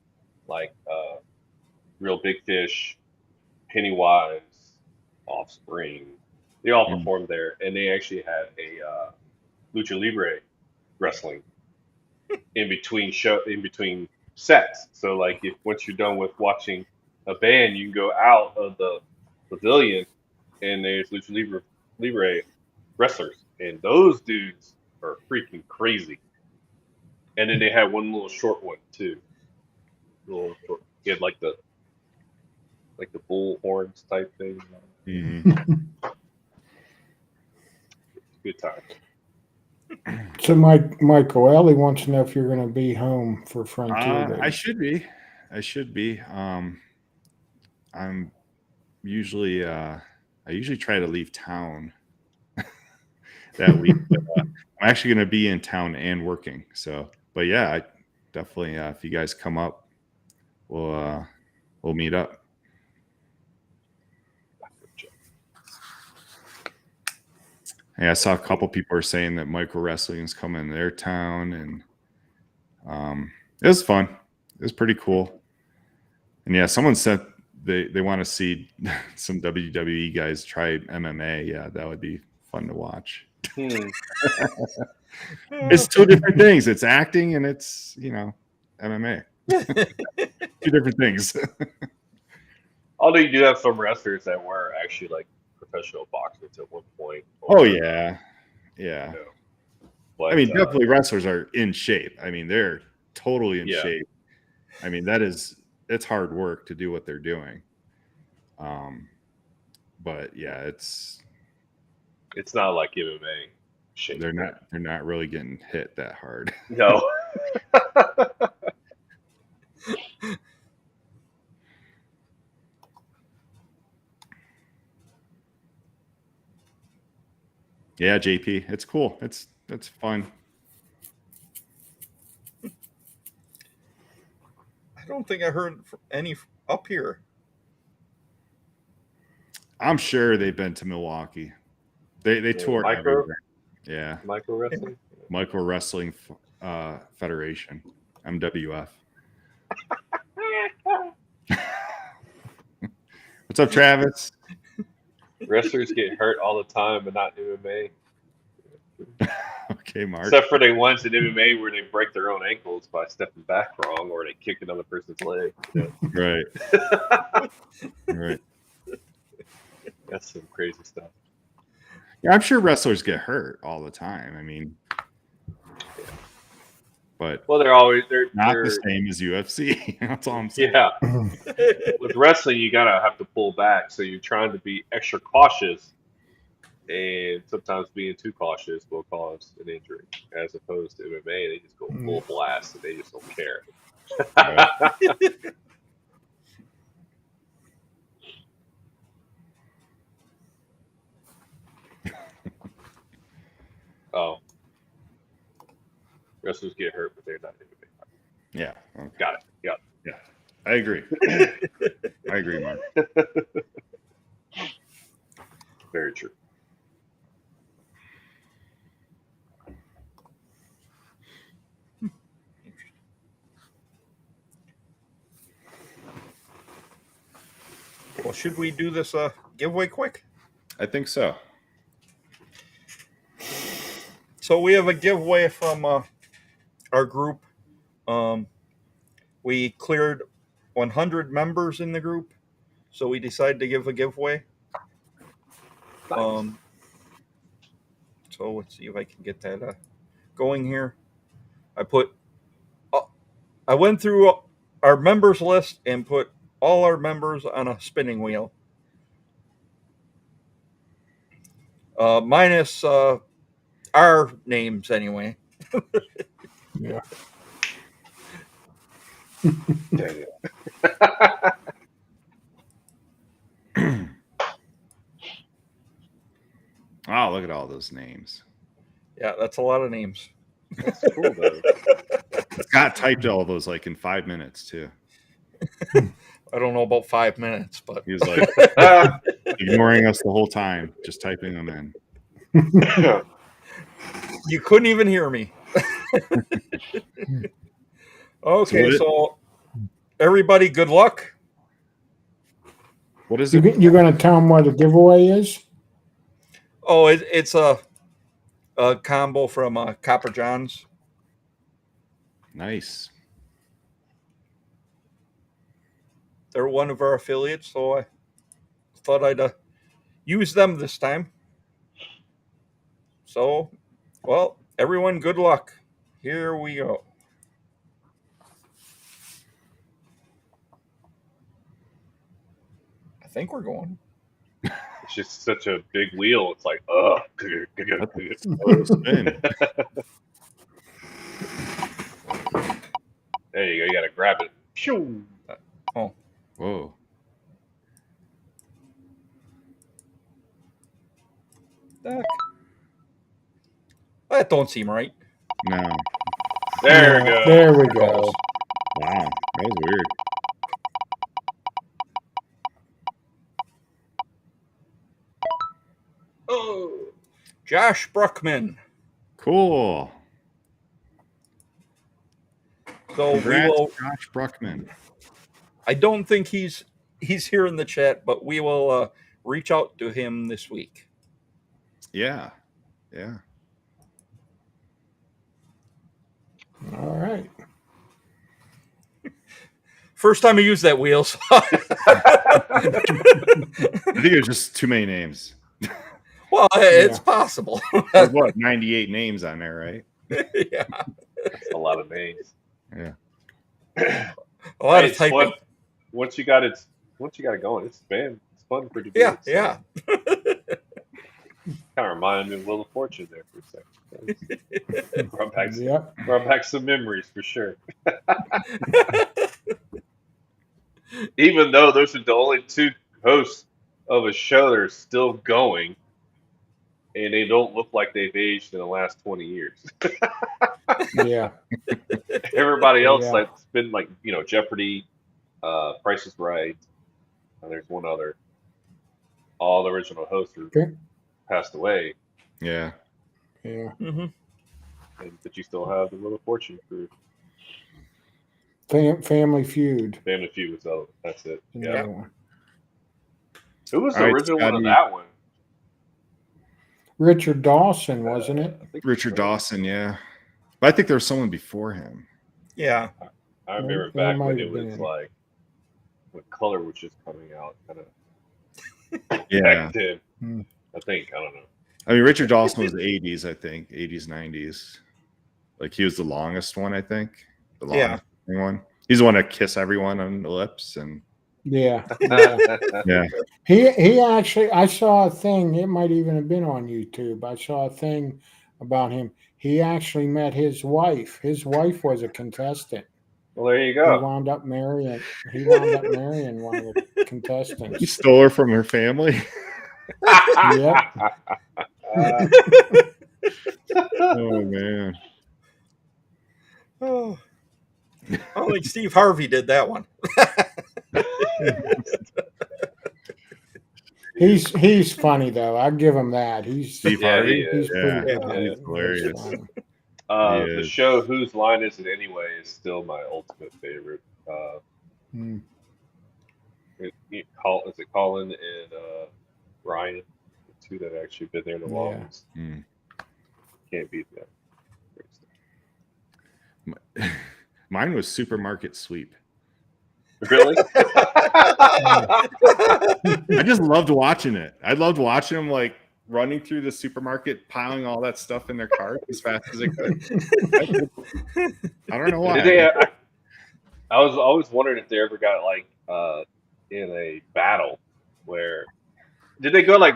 like Real Big Fish, Pennywise, Offspring. They all performed there, and they actually had a lucha libre wrestling in between sets. So like once you're done with watching a band, you can go out of the pavilion and there's lucha libre wrestlers, and those dudes are freaking crazy. And then they had one little short one too. He had like the bull horns type thing. Mm-hmm. Good time. So, Michael, Ellie wants to know if you're going to be home for Frontier Day. I should be. I'm usually I usually try to leave town that week. But, I'm actually going to be in town and working. So, but yeah, I definitely. If you guys come up, we'll meet up. Yeah, I saw a couple people are saying that micro wrestling is coming to their town, and it was fun. It was pretty cool. And yeah, someone said they want to see some WWE guys try MMA. Yeah, that would be fun to watch. It's two different things. It's acting and it's, MMA. Two different things. Although you do have some wrestlers that were actually like professional boxers at one point. Oh yeah. Yeah. But, I mean, definitely wrestlers are in shape. I mean, they're totally in Yeah. shape. I mean, it's hard work to do what they're doing. But yeah, it's not like MMA shape. they're not really getting hit that hard. No. Yeah, JP, it's cool. It's fun. I don't think I heard any up here. I'm sure they've been to Milwaukee. They tour everywhere. Yeah. Micro wrestling? Micro Wrestling Federation, MWF. What's up, Travis? Wrestlers get hurt all the time, but not MMA. Okay, Mark. Except for the ones in MMA where they break their own ankles by stepping back wrong, or they kick another person's leg. Right. Right. That's some crazy stuff. Yeah, I'm sure wrestlers get hurt all the time. I mean, but they're not the same as UFC. That's all I'm saying. Yeah. With wrestling, you gotta have to pull back, so you're trying to be extra cautious, and sometimes being too cautious will cause an injury. As opposed to MMA, they just go full blast and they just don't care. Right. Oh, wrestlers get hurt, but they're not MMA. Yeah. Okay. Got it. Yeah. Yeah. I agree. I agree, Mark. Very true. Well, should we do this giveaway quick? I think so. So we have a giveaway from our group. We cleared 100 members in the group, so we decided to give a giveaway. Nice. So let's see if I can get that going here. I went through our members list and put all our members on a spinning wheel. Minus our names anyway. Yeah. Oh, look at all those names. Yeah, that's a lot of names. That's cool, though. Scott typed all those like in 5 minutes too. I don't know about 5 minutes, but He was like ignoring us the whole time, just typing them in. you couldn't even hear me. Okay, so everybody, good luck. What is it? You're going to tell them what the giveaway is? Oh, it's a combo from Copper John's. Nice. They're one of our affiliates, so I thought I'd use them this time. So, well, everyone, good luck. Here we go. I think we're going. It's just such a big wheel. It's like, ugh. Spin. There you go. You got to grab it. Shoo. Oh, Whoa. that don't seem right. No. There we go. There we go. Wow. That was weird. Oh, Josh Bruckman. Cool. So Congrats, we will. Josh Bruckman. I don't think he's here in the chat, but we will reach out to him this week. Yeah. Yeah. All right. First time I used that wheel. So I think there's just too many names. well, it's possible. There's what, 98 names on there, right? Yeah. That's a lot of names. Yeah. A lot of It's typing. fun. Once you got it going, it's fun for the Yeah, yeah. Kind of reminded me of Wheel of Fortune there for a second. Yep. Brought back some memories for sure. Even though those are the only two hosts of a show that are still going, and they don't look like they've aged in the last 20 years. Yeah. Everybody else Yeah. that's been like, Jeopardy, Price is Right, and there's one other. All the original hosts are passed away. Yeah. Yeah. Mm-hmm. But you still have the Wheel of Fortune crew. Family Feud. Family Feud was out. That's it. Yeah. One. Who was the All right, original one of Scotty. that one? Richard Dawson, wasn't it? I think Richard so. Dawson, yeah. But I think there was someone before him. Yeah. I remember That back might when have it was been. like when color was just coming out, kind of. Yeah. Back then, Hmm. I think. I don't know. I mean, Richard Dawson was the 80s, I think. 80s, 90s. Like, he was the longest one, I think. The longest one. He's the one that kissed everyone on the lips. And Yeah. Yeah. yeah. He actually, I saw a thing, it might even have been on YouTube. I saw a thing about him. He actually met his wife. His wife was a contestant. Well, there you He go. wound up marrying one of the contestants. He stole her from her family. Yep. Oh, man. Oh. I don't think Steve Harvey did that one. He's funny though. I give him that. He's Steve Harvey? He's pretty Yeah. good. He's hilarious. funny. The show Whose Line Is It Anyway is still my ultimate favorite. Hmm. Is it Colin and Ryan, the two that have actually been there the longest? Mm. Can't beat that. Mine was Supermarket Sweep. Really? I just loved watching it. I loved watching them like running through the supermarket, piling all that stuff in their cart as fast as they could. I don't know why. I was always wondering if they ever got like in a battle where did they go like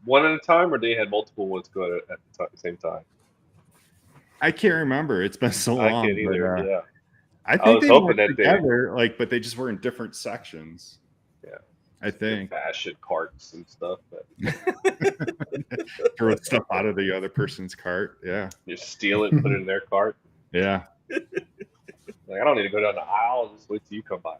one at a time, or they had multiple ones go at the same time? I can't remember. It's been so long. I can't either. Yeah. I think was they hoping were that together, but they just were in different sections. Yeah. I think. Fashion carts and stuff. Throw stuff out of the other person's cart. Yeah. Just steal it and put it in their cart. Yeah. Like, I don't need to go down the aisle. I'll just wait till you come by.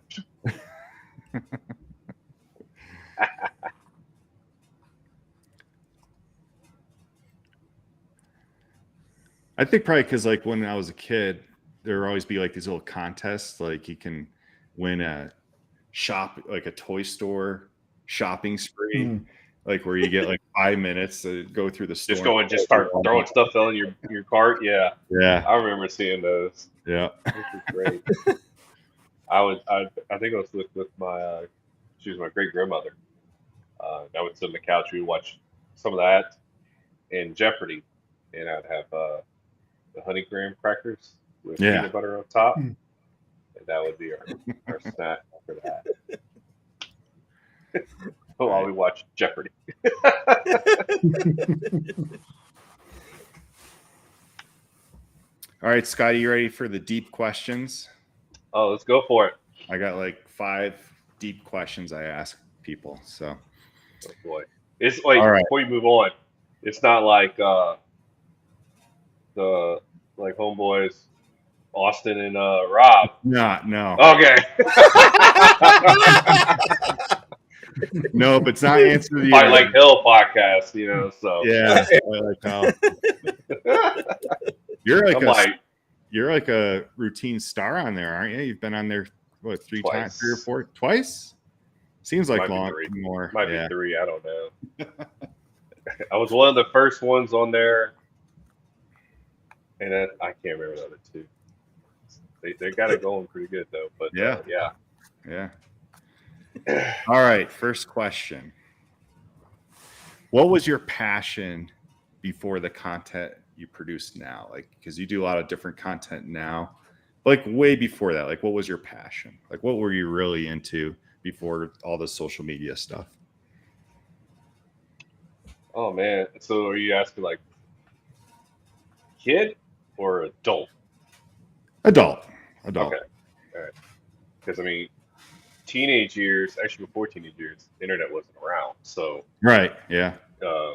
I think probably because like when I was a kid, there would always be like these little contests, like you can win a toy store shopping spree, like where you get like 5 minutes to go through the store. Just go and just start throwing stuff in your cart. Yeah. Yeah. I remember seeing those. Yeah. This is great. I think I was with my she was my great grandmother. I would sit on the couch, we'd watch some of that and Jeopardy, and I'd have the honey graham crackers with peanut butter on top, and that would be our snack for that. While we watch Jeopardy. All right, Scotty, you ready for the deep questions? Oh, let's go for it. I got like 5 deep questions I ask people. So, oh boy, it's like before you move on, it's not like the homeboys, Austin and Rob. No. Okay. No, but it's not answer the I like Hill podcast, So yeah, I like Hell. You're like a routine star on there, aren't you? You've been on there what 3 times, 3 or 4, twice? Seems like long more. Might be 3. I don't know. I was one of the first ones on there, and I can't remember the other two. They got it going pretty good though. But Yeah. yeah. All right. First question. What was your passion before the content you produce now? Like, because you do a lot of different content now, like way before that, like what was your passion? Like what were you really into before all the social media stuff? Oh man. So are you asking like kid or adult? Adult. Okay. All right. Because I mean, teenage years, actually before teenage years, the internet wasn't around. So Right. Yeah. uh,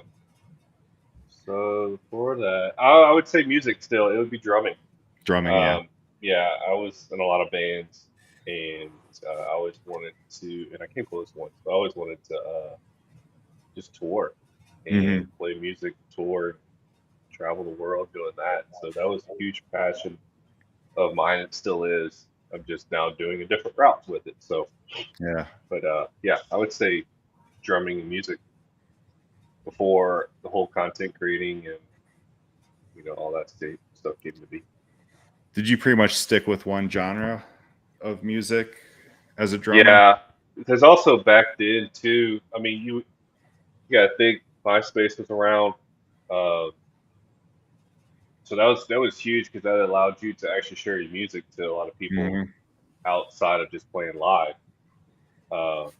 so for that, I would say music still. It would be drumming. Drumming. Yeah. Yeah, I was in a lot of bands, and I always wanted to, and I came close once, but I always wanted to just tour and play music, tour, travel the world doing that. So that was a huge passion of mine. It still is. I'm just now doing a different route with it. So, Yeah. but yeah, I would say drumming and music before the whole content creating and all that stuff came to be. Did you pretty much stick with one genre of music as a drummer? Yeah, because also back then too. I mean, you got to think MySpace was around, uh, so that was huge because that allowed you to actually share your music to a lot of people outside of just playing live. Of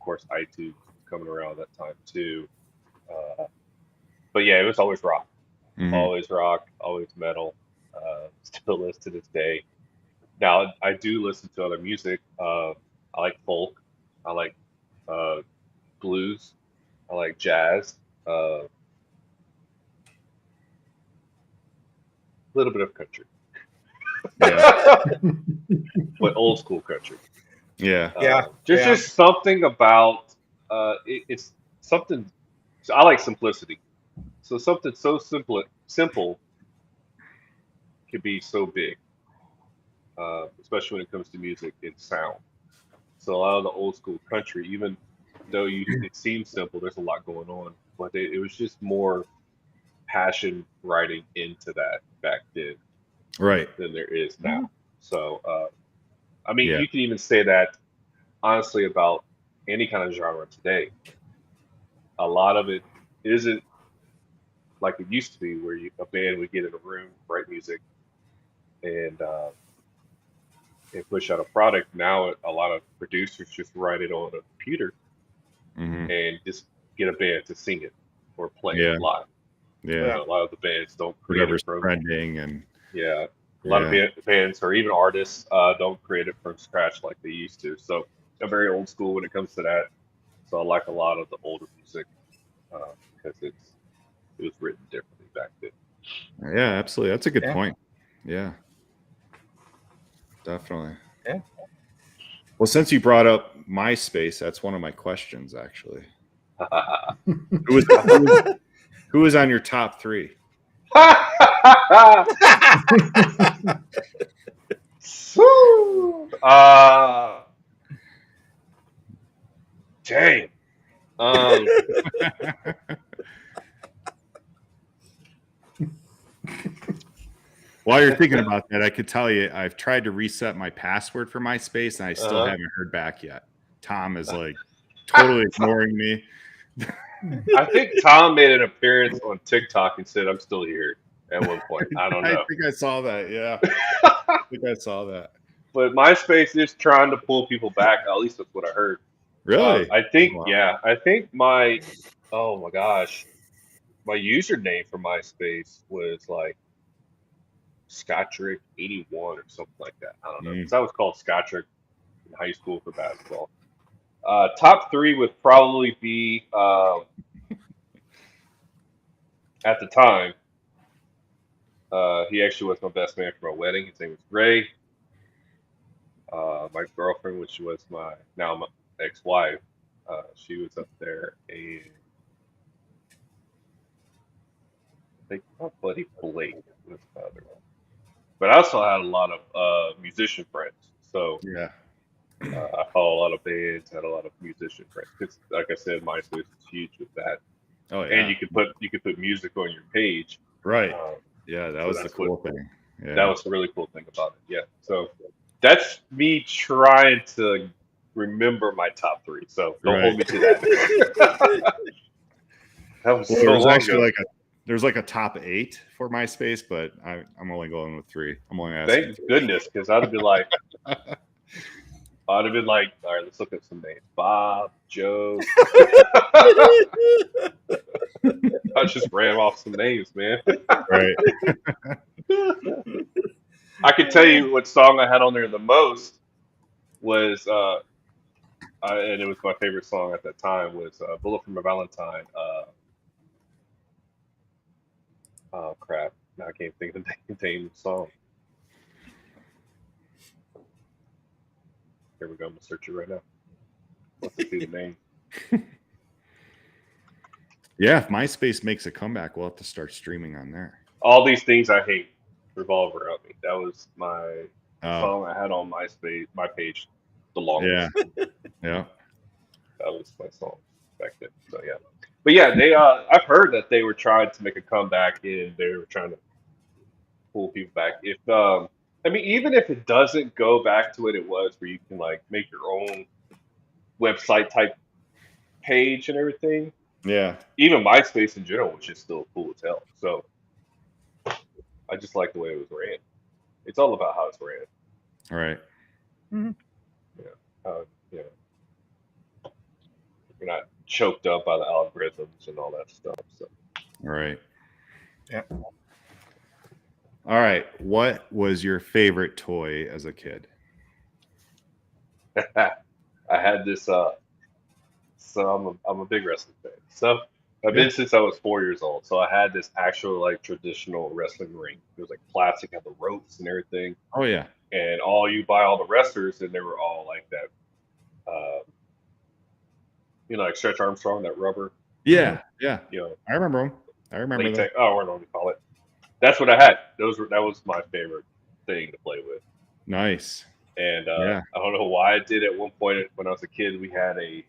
course, iTunes was coming around that time too. But yeah, it was always rock, always metal. Still is to this day. Now I do listen to other music. I like folk. I like uh, blues. I like jazz. A little bit of country. Yeah. But old school country. Yeah. Just something about it's something. So I like simplicity. So something so simple can be so big, especially when it comes to music and sound. So a lot of the old school country, even though it seems simple, there's a lot going on, but it was just more passion writing into that back then, Right. than there is now. So I mean, Yeah. you can even say that honestly about any kind of genre today. A lot of it isn't like it used to be, where a band would get in a room, write music, and push out a product. Now a lot of producers just write it on a computer and just get a band to sing it or play it live. Yeah. A lot of the bands don't create Whatever's it from trending and a lot of bands or even artists don't create it from scratch like they used to. So I'm very old school when it comes to that. So I like a lot of the older music because it was written differently back then. Yeah, absolutely. That's a good point. Yeah, definitely. Yeah. Well, since you brought up MySpace, that's one of my questions actually. Who was on your top 3? Dang. While you're thinking about that, I could tell you I've tried to reset my password for MySpace and I still haven't heard back yet. Tom is like totally ignoring me. I think Tom made an appearance on TikTok and said, "I'm still here" at one point. I don't know. I think I saw that. Yeah. I think I saw that. But MySpace is trying to pull people back. At least that's what I heard. Really? I think, I think oh my gosh, my username for MySpace was like Scottrick81 or something like that. I don't know. Because I was called Scottrick in high school for basketball. Top 3 would probably be, at the time, he actually was my best man for my wedding. His name was Ray. My girlfriend, which was my ex-wife, she was up there, and I think my buddy Blake was the other one. But I also had a lot of musician friends. So I follow a lot of bands, had a lot of musician friends. Because, like I said, MySpace is huge with that. Oh yeah. And you could put music on your page. Right. Yeah, that so was the that's cool thing. Yeah. That was the really cool thing about it. Yeah. So that's me trying to remember my top 3. So don't hold me to that. That was Well, so there was long actually ago. there's like a top 8 for MySpace, but I'm only going with 3. I'm only asking. Thank goodness, because I'd have been like, all right, let's look at some names. Bob, Joe. I just ran off some names, man. Right. I can tell you what song I had on there the most was, and it was my favorite song at that time, was "Bullet for My Valentine." Oh crap! Now I can't think of the name of the song. Here we go. I'm gonna search it right now. Let's see the name. Yeah, if MySpace makes a comeback, we'll have to start streaming on there. All These Things I Hate revolve around me. That was my song I had on MySpace, my page, the longest. Yeah. That was my song back then. So yeah, but yeah, they I've heard that they were trying to make a comeback and they were trying to pull people back. If I mean, even if it doesn't go back to what it was, where you can like make your own website type page and everything. Yeah. Even MySpace in general, which is still cool as hell. So I just like the way it was ran. It's all about how it's ran. All right. Mhm. Yeah. You're not choked up by the algorithms and all that stuff. So. All right. Yeah. All right. What was your favorite toy as a kid? I had this. So I'm a big wrestling fan. So I've been since I was 4 years old. So I had this actual like traditional wrestling ring. It was like plastic, had the ropes and everything. Oh yeah. And you buy all the wrestlers, and they were all like that. Like Stretch Armstrong, that rubber. Yeah. Yeah. I remember them. I remember latex. Oh, what do we call it? That's what I had. That was my favorite thing to play with. Nice. And I don't know why I did. At one point when I was a kid, we had a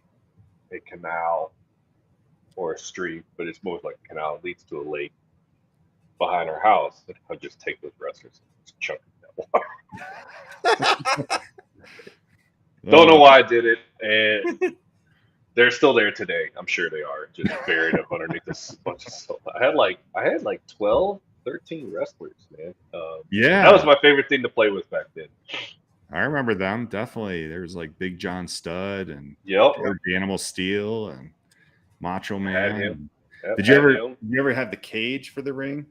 canal or a stream, but it's more like a canal. It leads to a lake behind our house. And I'd just take those wrestlers and just chuck them in that water. Don't know why I did it, and they're still there today. I'm sure they are, just buried up underneath this bunch of stuff. I had like 12, 13 wrestlers, man. That was my favorite thing to play with back then. I remember them definitely. There was like Big John Studd and Animal Steel and Macho Man. Did you ever have the cage for the ring?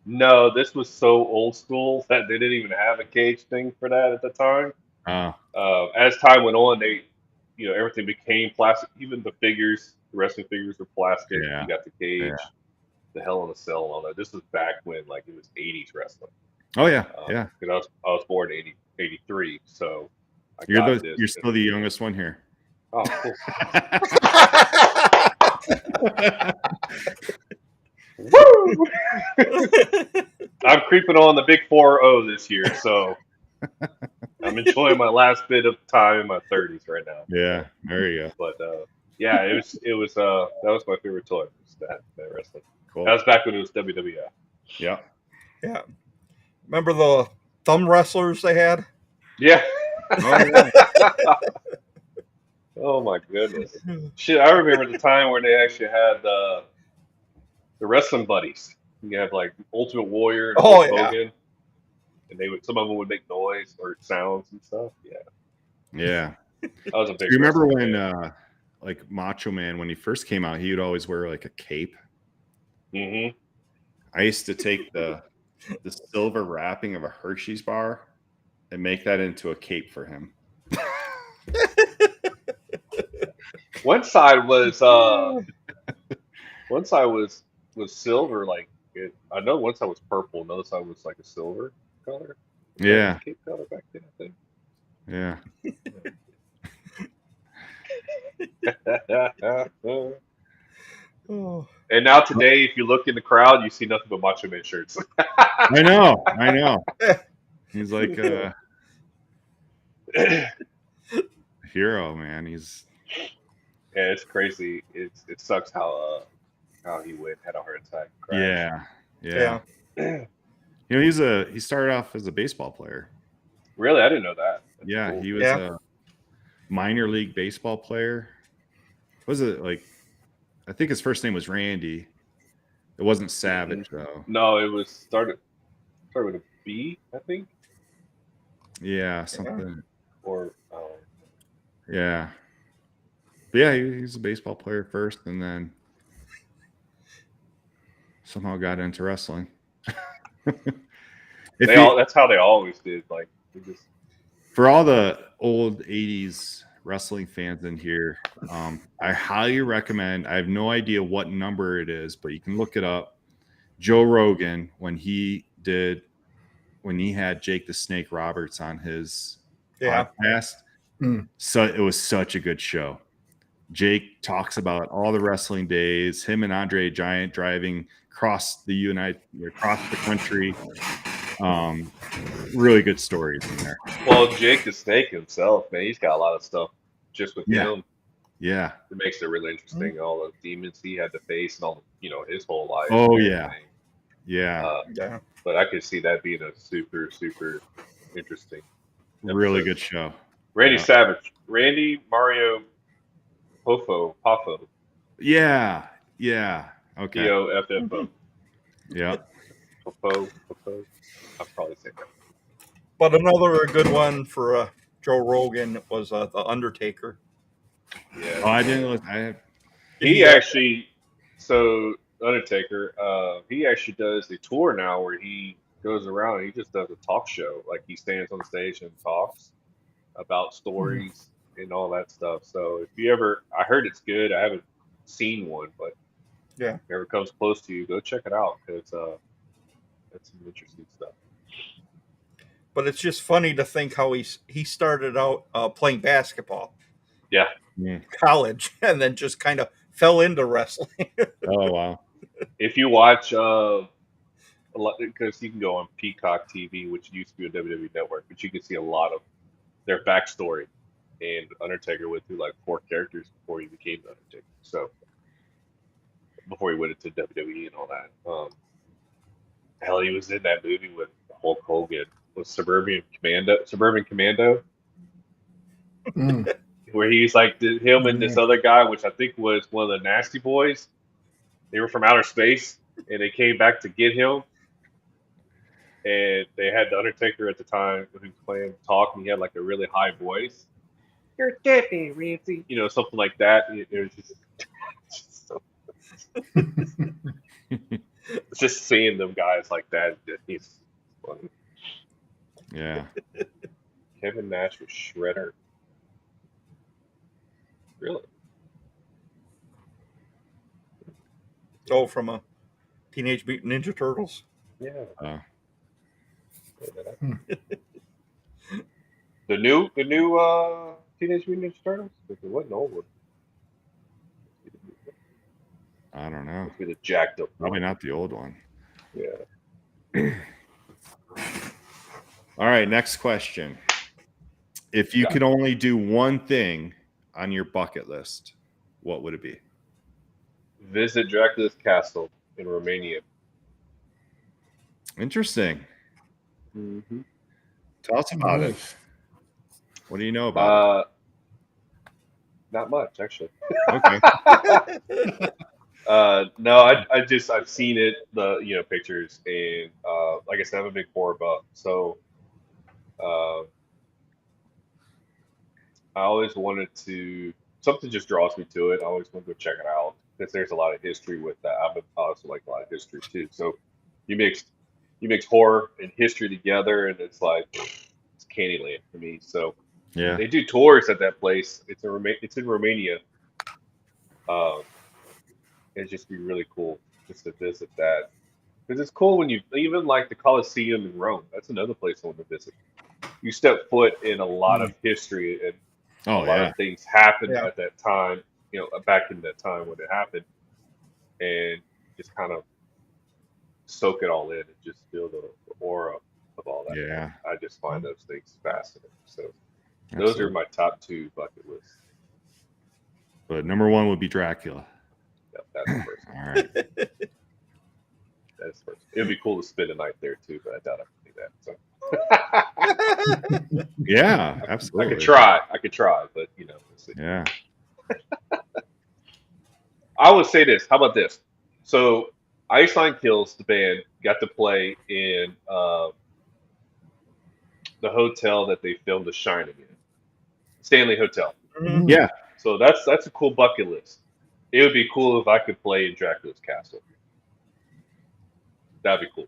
No, this was so old school that they didn't even have a cage thing for that at the time. As time went on, everything became plastic. Even the figures, the wrestling figures were plastic. Yeah. You got the cage, the Hell in a Cell, and all that. This was back when like it was 80s wrestling. Oh yeah, Because I was born in 83, so you're still the youngest one here. Oh, cool. Woo! I'm creeping on the big 4-0 this year, so I'm enjoying my last bit of time in my 30s right now. Yeah, there you go. But yeah, it was that was my favorite toy. That wrestling. Cool. That was back when it was WWF. Yeah. Yeah. Remember the thumb wrestlers they had? Yeah. Oh, yeah. Oh my goodness. Shit, I remember the time where they actually had the wrestling buddies. You have like Ultimate Warrior and Hogan, and some of them would make noise or sounds and stuff. Yeah. That was a big. Do you remember when like Macho Man, when he first came out, he would always wear like a cape? Mm-hmm. I used to take the silver wrapping of a Hershey's bar and make that into a cape for him. One side was silver, like I know one side was purple, another side was like a silver color. Yeah. Cape color back then, I think. Yeah. And now today, if you look in the crowd, you see nothing but Macho Man shirts. I know. He's like a hero, man. Yeah, it's crazy. It sucks how how he had a heart attack. Crash. Yeah. He started off as a baseball player. Really, I didn't know that. That's cool. He was a minor league baseball player. Was it like? I think his first name was Randy. It wasn't Savage though. No, it was started with a B, I think. Yeah, something. Or yeah. But yeah, he's a baseball player first, and then somehow got into wrestling. that's how they always did. Like, for all the old 80s wrestling fans in here, I highly recommend. I have no idea what number it is, but you can look it up. Joe Rogan, when he had Jake the Snake Roberts on his podcast. So it was such a good show. Jake talks about all the wrestling days, him and Andre Giant driving across the country. Really good stories in there. Well, Jake the Snake himself, man, he's got a lot of stuff just with him. Yeah. It makes it really interesting. All the demons he had to face and all, his whole life. Oh, yeah. Yeah. But I could see that being a super, super interesting episode. Really good show. Randy Savage. Randy Mario Poffo. Yeah. Okay. Poffo. Yeah. Poffo. I'll probably say that. But another good one for Joe Rogan was The Undertaker. Yeah. Oh, I didn't. He actually, Undertaker, he actually does a tour now where he goes around and he just does a talk show. Like, he stands on stage and talks about stories and all that stuff. So if you ever, I heard it's good. I haven't seen one, but if it ever comes close to you, go check it out because that's some interesting stuff. But it's just funny to think how he started out playing basketball. Yeah. College, and then just kind of fell into wrestling. Oh, wow. If you watch, because you can go on Peacock TV, which used to be a WWE network, but you can see a lot of their backstory. And Undertaker went through like 4 characters before he became the Undertaker. So before he went into WWE and all that. Hell, he was in that movie with Hulk Hogan, with Suburban Commando. Where he's like him and this other guy, which I think was one of the Nasty Boys. They were from outer space, and they came back to get him. And they had the Undertaker at the time who was playing talk, and he had like a really high voice. You're dead, Rancy. Something like that. It was just so just seeing them guys like that. He's funny. Yeah. Kevin Nash was Shredder. Really? Oh, from a Teenage Mutant Ninja Turtles. Yeah. The new Teenage Mutant Ninja Turtles? It wasn't old one. I don't know. Must be the jacked up one. Probably not the old one. Yeah. All right, next question. If you could only do one thing on your bucket list, what would it be? Visit Dracula's castle in Romania. Interesting. Mm-hmm. Tell us about it. What do you know about it? Not much, actually. Okay. No, I've seen it, the pictures, and like I said, I'm a big horror buff, so I always wanted to. Something just draws me to it. I always want to go check it out because there's a lot of history with that. I also like a lot of history too. So you mix horror and history together, and it's like it's Candyland for me. So yeah, they do tours at that place. It's in Romania. It'd just be really cool just to visit that because it's cool when you even like the Colosseum in Rome. That's another place I want to visit. You step foot in a lot of history and a lot of things happened at that time. Back in that time when it happened, and just kind of soak it all in and just feel the aura of all that. Yeah, I just find those things fascinating. So those are my top 2 bucket lists. But number 1 would be Dracula. Yep, that's the first one. All right. That's the first. It would be cool to spend a night there too, but I doubt I can do that. So Yeah, I absolutely. could try. I could try, but you know, we'll see. Yeah. I would say this. How about this? So, Iceland Kills, the band, got to play in the hotel that they filmed The Shining in, Stanley Hotel. Mhm. Yeah. So that's a cool bucket list. It would be cool if I could play in Dracula's castle. That'd be cool.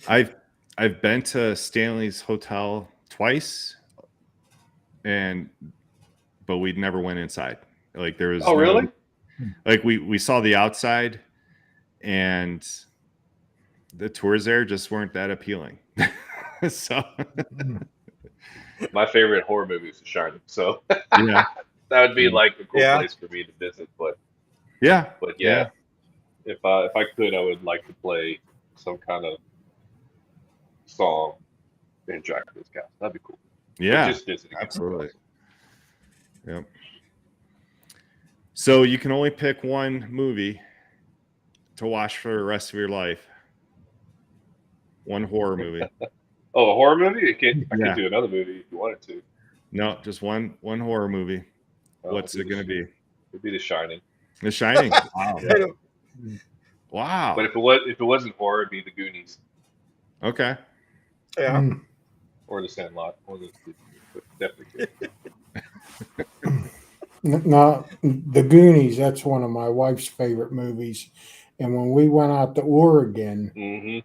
I've been to Stanley's Hotel twice, but we never went inside. Like there was Oh, really? like we saw the outside, and the tours there just weren't that appealing. So My favorite horror movie is The Shining. So yeah, that would be like a cool Yeah. place for me to visit. But yeah, yeah, if I could, I would like to play some kind of song in Dracula's castle. That'd be cool. But yeah, just visiting. absolutely. Yep. So you can only pick one movie to watch for the rest of your life. One horror movie. Oh, a horror movie? I Yeah. could do another movie if you wanted to. No, just one horror movie. Oh, What's it going to be? It'd be The Shining. The Shining. Wow. I don't- Wow. But if it wasn't horror, it'd be The Goonies Okay. yeah. or The Sandlot or but definitely. No, The Goonies, that's one of my wife's favorite movies. And when we went out to Oregon, Mm-hmm.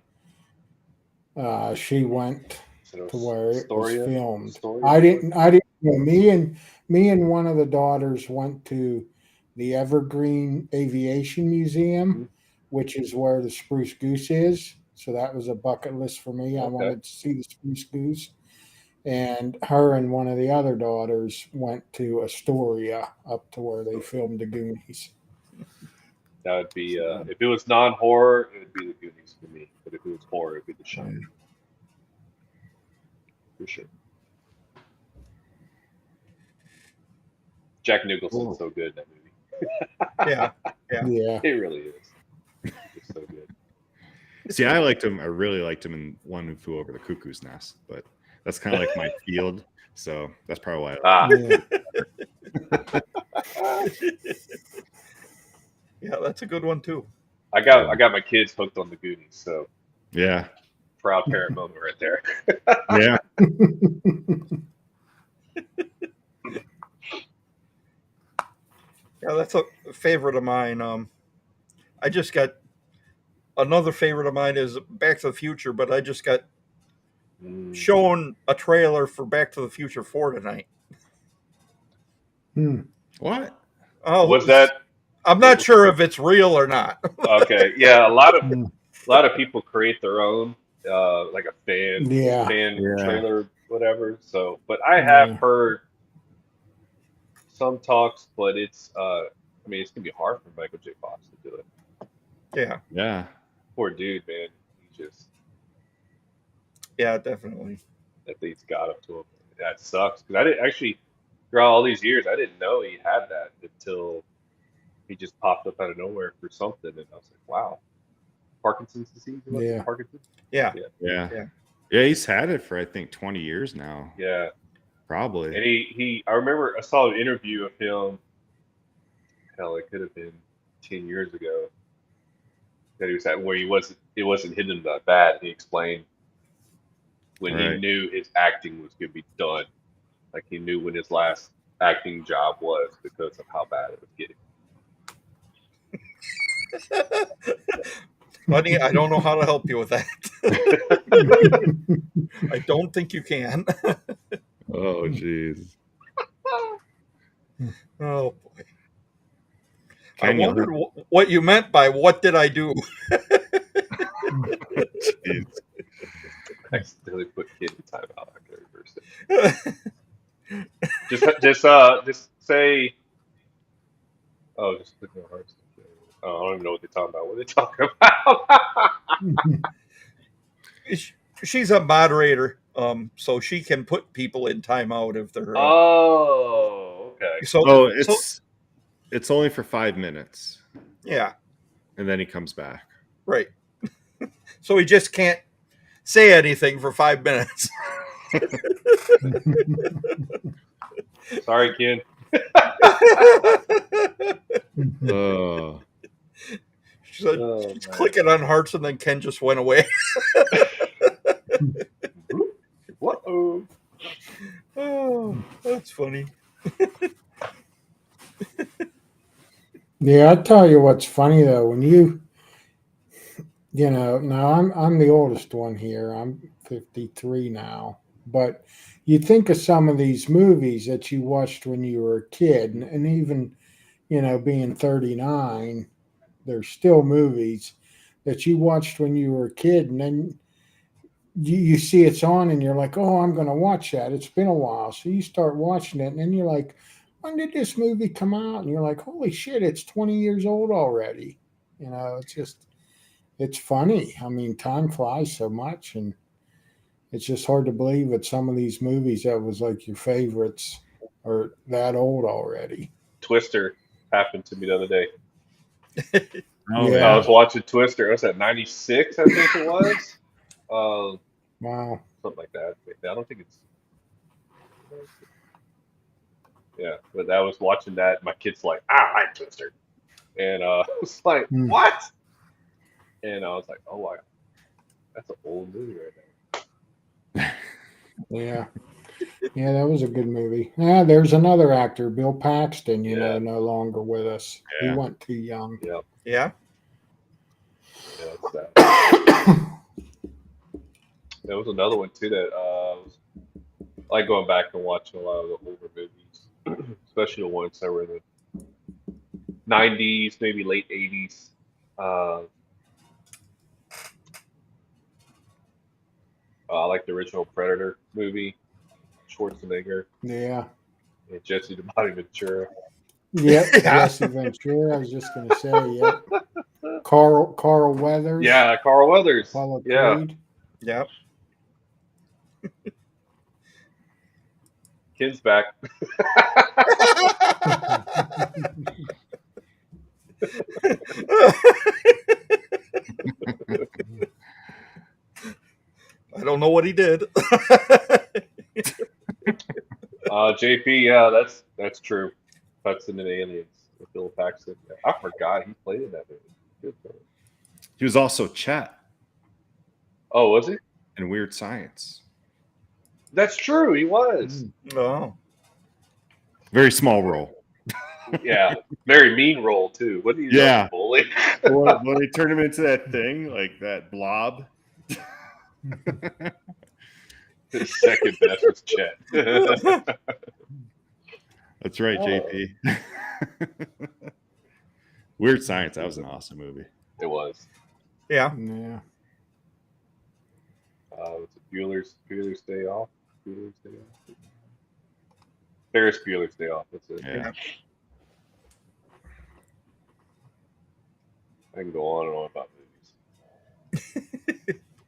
she went to where it was filmed. Astoria? I didn't know. Me and one of the daughters went to the Evergreen Aviation Museum, Mhm. which is where the Spruce Goose is. So that was a bucket list for me. I Okay. wanted to see the Spruce Goose. And her and one of the other daughters went to Astoria, up to where they filmed the Goonies. That would be if it was non-horror, it would be The Goonies for me. But if it was horror, it'd be The Shining. For sure. Jack Nicholson's so good in that movie. Yeah. Yeah. He really is. He's so good. See, I liked him. I really liked him in One Who Flew Over the Cuckoo's Nest, but that's kind of like my field. So that's probably why. Yeah. Yeah, that's a good one too. I got my kids hooked on the Goonies, so Yeah. proud parent moment right there. Yeah. Yeah, that's a favorite of mine. I just got another favorite of mine is Back to the Future, but I just got shown a trailer for Back to the Future 4 tonight. What? Oh, Was that I'm not sure if it's real or not. okay? Yeah, a lot of people create their own like a fan Yeah. trailer, whatever. So, but I have heard some talks, but it's I mean it's gonna be hard for Michael J. Fox to do it. Yeah, Yeah. Poor dude, man. He just yeah, definitely. that thing's got up to him. That sucks because I didn't actually throughout all these years I didn't know he had that until he just popped up out of nowhere for something, and I was like, wow, Parkinson's disease. Yeah. Parkinson's. Yeah. Yeah. Yeah. He's had it for I think 20 years now. Yeah. Probably. And he I remember I saw an interview of him. Hell, it could have been 10 years ago. That he was at where it wasn't hitting him that bad. He explained when he knew his acting was gonna be done. Like he knew when his last acting job was because of how bad it was getting. Buddy, I don't know how to help you with that. I don't think you can. Oh, jeez. Oh boy. Can I you wondered what you meant by what did I do? Jeez. I accidentally put kid in timeout. I can reverse it. Just say. Oh, just click on hearts. Oh, I don't even know what they're talking about. What are they talking about? She's a moderator, so she can put people in timeout if they're. Oh, okay. So Oh, it's It's only for 5 minutes, Yeah, and then he comes back. right. So he just can't say anything for 5 minutes. Sorry, Ken. Oh, She's clicking on hearts, and then Ken just went away. Whoa. Oh, that's funny. Yeah, I tell you what's funny though, when you know, now I'm the oldest one here. I'm 53 now, but you think of some of these movies that you watched when you were a kid, and even being 39, there's still movies that you watched when you were a kid, and then you see it's on, and you're like, oh, I'm going to watch that. It's been a while, so you start watching it, and then you're like, when did this movie come out? And you're like, holy shit, it's 20 years old already. It's funny. I mean, time flies so much, and it's just hard to believe that some of these movies that was like your favorites are that old already. Twister happened to me the other day. oh Yeah. I was watching Twister. Was that 96? I think it was. Wow. Something like that. I don't think it's. Yeah, but I was watching that. My kid's like, I like Twister, and I was like, what? And I was like, oh wow, that's an old movie right now. Yeah. Yeah, that was a good movie. Yeah, there's another actor, Bill Paxton, Yeah. no longer with us. Yeah. He went too young. Yeah, Yeah. that's that. There was another one too that was, I like going back and watching a lot of the older movies, especially the ones that were in the 90s, maybe late 80s. I like the original Predator movie, Schwarzenegger Yeah. and Jesse the Body Ventura. Yep. Jesse Ventura. I was just going to say, yep. Carl Weathers. Yeah, Carl Weathers. Apollo Yeah. Creed. Yep. Ken's back. I don't know what he did. JP, yeah, that's true. Hudson and Aliens with Bill Paxton. I forgot he played in that movie. Good film. he was also Chet Oh, was he? in Weird Science. That's true. He was. Oh. Very small role. Yeah, very mean role too. What do you Yeah. bully? when they turn him into that thing, like that blob. His second best was Chet. That's right, JP. Weird Science. That was an awesome movie. It was. Yeah. Yeah. Was it Bueller's Day Off? Bueller's Day Off. Ferris Bueller's Day Off. That's it. Yeah. I can go on and on about movies.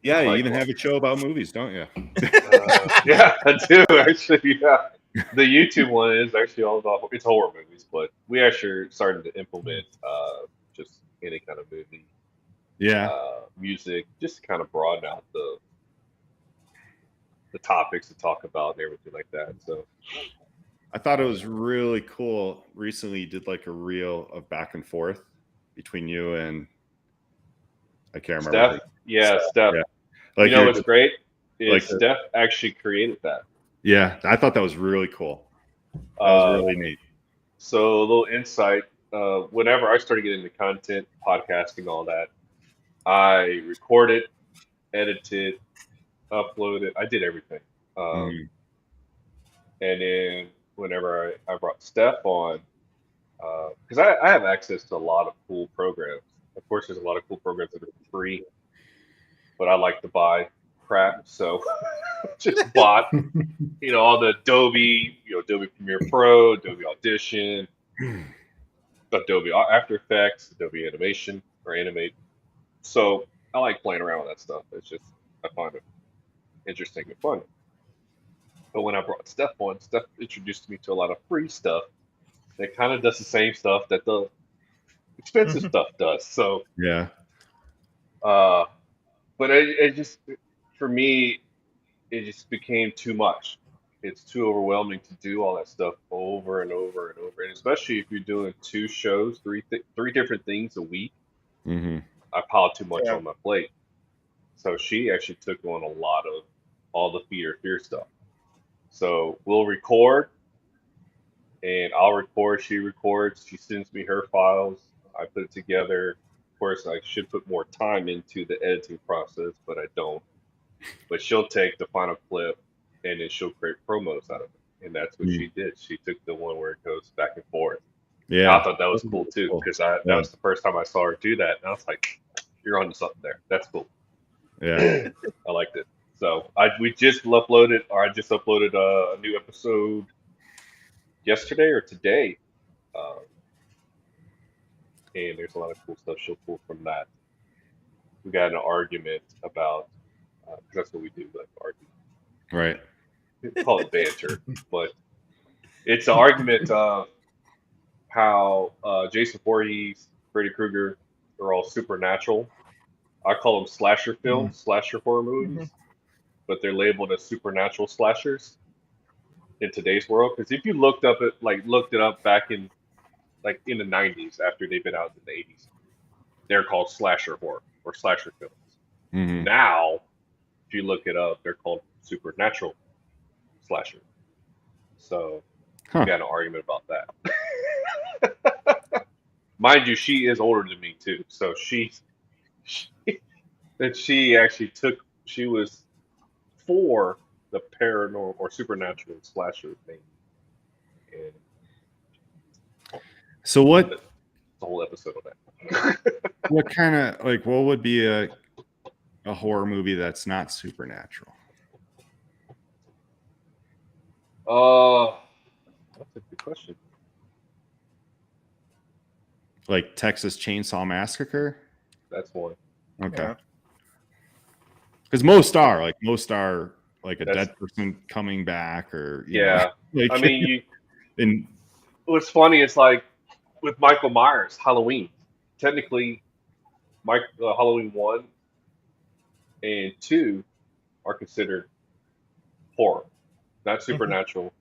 Yeah, you Like even what? have a show about movies, don't you? Yeah, I do actually. Yeah, the YouTube one is actually all about it's horror movies, but we actually are starting to implement just any kind of movie, Yeah. music, just to kind of broaden out the topics to talk about and everything like that. So I thought it was really cool. Recently, you did like a reel of back and forth between you and I can't remember. Steph, yeah, Steph. Yeah. Like you know you're- what's great is like Steph actually created that. Yeah, I thought that was really cool. That was really neat. So a little insight. Whenever I started getting into content, podcasting, all that, I recorded, edited, uploaded. I did everything. Mhm. And then whenever I brought Steph on, because I have access to a lot of cool programs. Of course, there's a lot of cool programs that are free, but I like to buy crap, so just bought, all the Adobe, Adobe Premiere Pro, Adobe Audition, Adobe After Effects, Adobe Animation or Animate. So I like playing around with that stuff. It's just I find it interesting and fun. But when I brought Steph on, Steph introduced me to a lot of free stuff It kind of does the same stuff that the expensive stuff does. So, Yeah. but it just, for me, it just became too much. It's too overwhelming to do all that stuff over and over and over, and especially if you're doing 2 shows, three different things a week. Mm-hmm. I piled too much Yeah. on my plate. So she actually took on a lot of all the Fear Fear stuff. So we'll record, and I'll record. She records. She sends me her files. I put it together. Of course, I should put more time into the editing process, but I don't. But she'll take the final clip, and then she'll create promos out of it. And that's what she did. She took the one where it goes back and forth. And Yeah. I thought that was cool too, because that was the first time I saw her do that. And I was like, you're onto something there. That's cool. Yeah. I liked it. So I just uploaded a new episode yesterday or today. And there's a lot of cool stuff she'll pull from that. We got in an argument about, because that's what we do, like argue. Right. We call it banter, but it's an argument of how Jason Voorhees, Freddy Krueger are all supernatural. I call them slasher films, slasher horror movies, but they're labeled as supernatural slashers in today's world. Because if you looked it up back in the 90s, after they've been out in the 80s, they're called slasher horror or slasher films. Mm-hmm. Now, if you look it up, they're called supernatural slasher. So we got an argument about that. Mind you, she is older than me too, so she actually she was for the paranormal or supernatural slasher thing. And so what? The whole episode of that. What kind of what would be a horror movie that's not supernatural? That's a good question. Like Texas Chainsaw Massacre? That's one. Okay. Because most are like a dead person coming back, or you know, like, I mean, and what's funny is like with Michael Myers, Halloween. Technically, Halloween 1 and 2 are considered horror, not supernatural.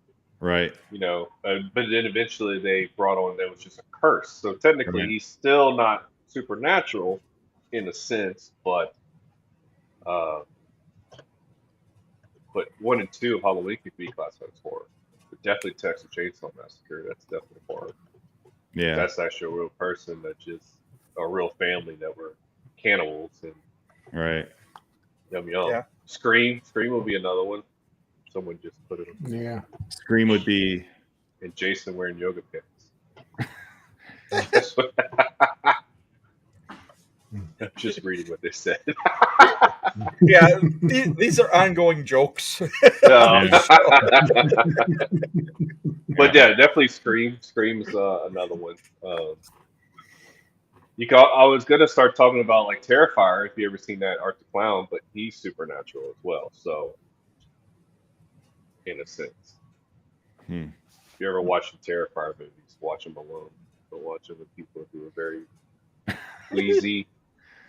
Right. You know, but then eventually they brought on that was just a curse. So technically, he's still not supernatural in a sense, but 1 and 2 of Halloween could be classified as horror. But definitely Texas Chainsaw Massacre. That's definitely horror. Yeah, that's actually a real person that just a real family that were cannibals and yum. Yeah. Scream will be another one. Someone just put it on. Yeah. Scream would be. And Jason wearing yoga pants. I'm just reading what they said. Yeah, these are ongoing jokes. But yeah, definitely Scream. Scream's another one. I was gonna start talking about like Terrifier, if you ever seen that, Art the Clown, but he's supernatural as well. So, in a sense, if you ever watch the Terrifier movies, watch them alone. Don't watch them with people who are very sleazy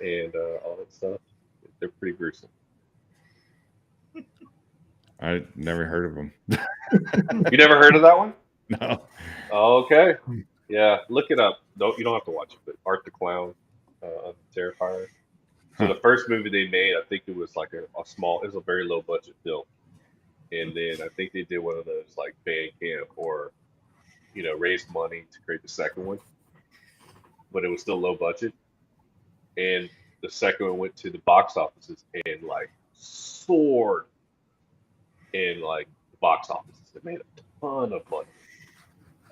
and all that stuff. They're pretty gruesome. I never heard of them. You never heard of that one? No. Okay. Yeah, look it up. You don't have to watch it, but Art the Clown, Terrifier. So the first movie they made, I think it was like it was a very low budget film. And then I think they did one of those like band camp or, raised money to create the second one. But it was still low budget. And the second one went to the box offices and like soared in like the box offices. It made a ton of money.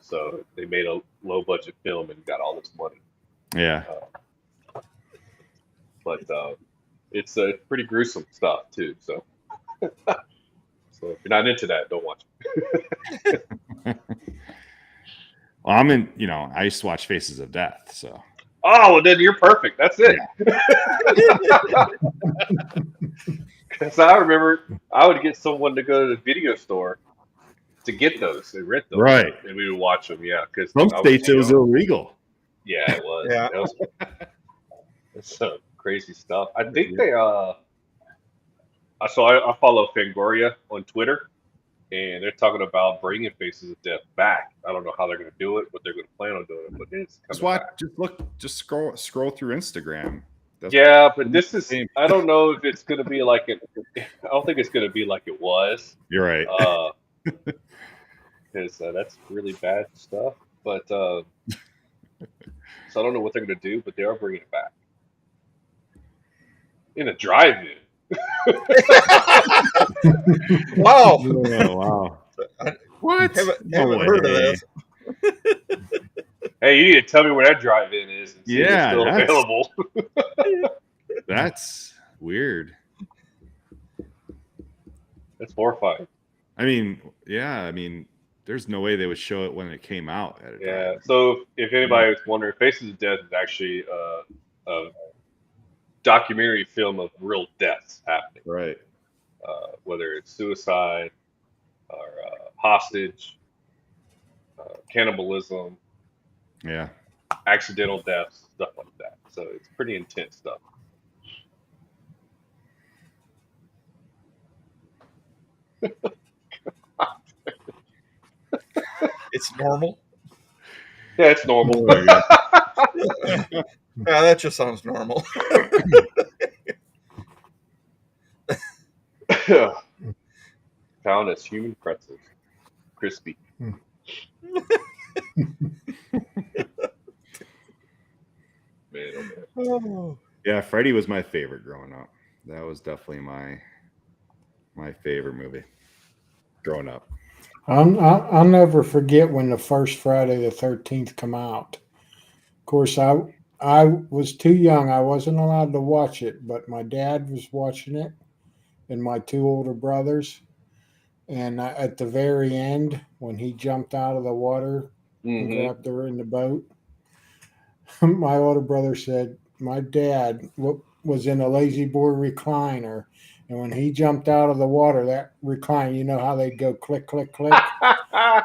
So they made a low budget film and got all this money. Yeah. But it's pretty gruesome stuff too. So, so if you're not into that, don't watch it. Well, I'm in. I used to watch Faces of Death. So. Oh, well, then you're perfect. That's it. Because I remember I would get someone to go to the video store to get those and rent them. Right. And we would watch them. Yeah, because Some states it was illegal. Yeah, it was. Yeah. That was that's some crazy stuff. I think they so I follow Fangoria on Twitter, and they're talking about bringing Faces of Death back. I don't know how they're going to do it, but they're going to plan on doing it. But it's Just coming watch. back. Just look. Just scroll through Instagram. Yeah, but this is. I don't know if it's going to be like it. I don't think it's going to be like it was. You're right. Because that's really bad stuff. But so I don't know what they're going to do, but they are bringing it back in a drive-in. Wow. Oh, wow. What? Haven't No heard of way. this. Hey, you need to tell me where that drive-in is and see if it's Yeah, still available. That's weird. That's horrifying. I mean, yeah. I mean, there's no way they would show it when it came out. At a Yeah. time. So if anybody was wondering, Faces of Death is actually a documentary film of real deaths happening, Right. whether it's suicide or hostage, cannibalism, Yeah. accidental deaths, stuff like that. So it's pretty intense stuff. It's normal. Yeah, it's normal. Oh my God. Yeah, that just sounds normal. Found as human pretzels, crispy. Man, oh man. Oh. Yeah, Freddy was my favorite growing up. That was definitely my favorite movie growing up. I'll never forget when the first Friday the 13th come out. Of course, I was too young. I wasn't allowed to watch it, but my dad was watching it and my two older brothers. And at the very end, when he jumped out of the water and Mm-hmm. grabbed her in the boat, my older brother said, my dad was in a lazy boy recliner. And when he jumped out of the water, that recliner, you know how they go click, click, click?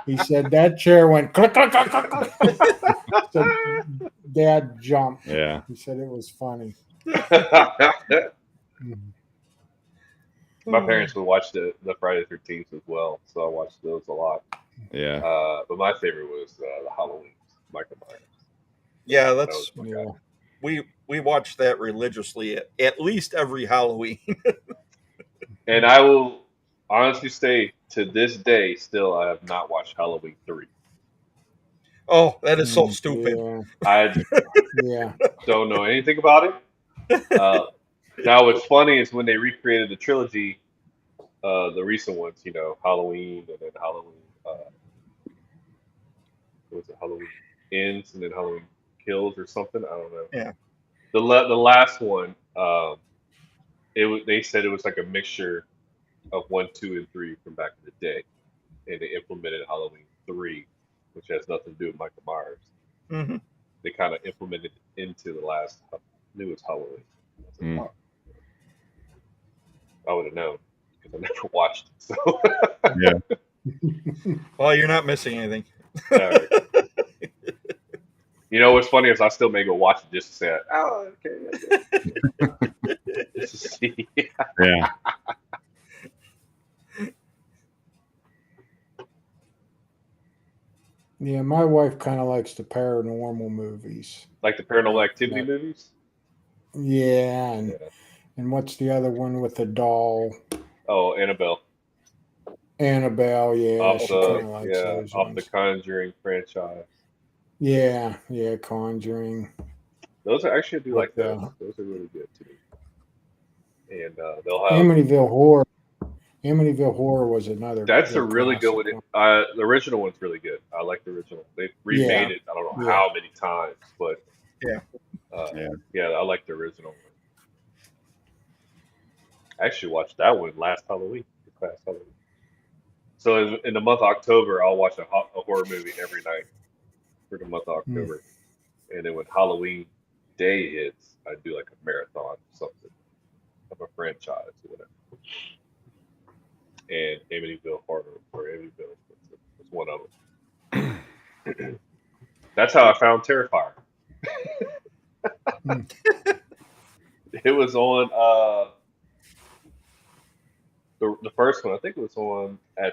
He said that chair went click, click, click, click, click. So Dad jumped. Yeah. He said it was funny. My parents would watch the Friday the 13th as well, so I watched those a lot. Yeah. But my favorite was the Halloween, Michael Myers. Yeah, That that's was my Yeah. guy. we watch that religiously at least every Halloween. And I will honestly say, to this day, still, I have not watched Halloween 3. Oh, that is so stupid. I Yeah. don't know anything about it. Now, what's funny is when they recreated the trilogy, the recent ones, you know, Halloween and then Halloween, what was it, Halloween Ends and then Halloween Kills or something. I don't know. Yeah. The last one, they said it was like a mixture of 1, 2, and 3 from back in the day, and they implemented Halloween 3, which has nothing to do with Michael Myers. Mm-hmm. They kind of implemented it into the newest Halloween. I was like, wow. I would have known because I never watched it. So Yeah. Well, you're not missing anything. Right. You know what's funny is I still may go watch it just to say, oh, okay. Just to see. Yeah. Yeah, my wife kind of likes the paranormal movies. Like the Paranormal Activity movies? Yeah, and what's the other one with the doll? Oh, Annabelle. Annabelle, yeah. Off She kind of the likes those off ones. the Conjuring franchise. Yeah, Conjuring. Those are actually I do like those. But, Those are really good too. And they'll have Amityville Horror. Amityville Horror was another. that's a really good one. one. The original one's really good. I like the original. They remade it. I don't know how many times, but Yeah. I like the original one. I actually watched that one last Halloween. This past Halloween. So in the month of October, I'll watch a horror movie every night for the month of October, and then when Halloween day hits, I do like a marathon or something of a franchise or whatever. And Amityville Horror or Amityville. one of them. That's how I found Terrifier. It was on the first one. I think it was on at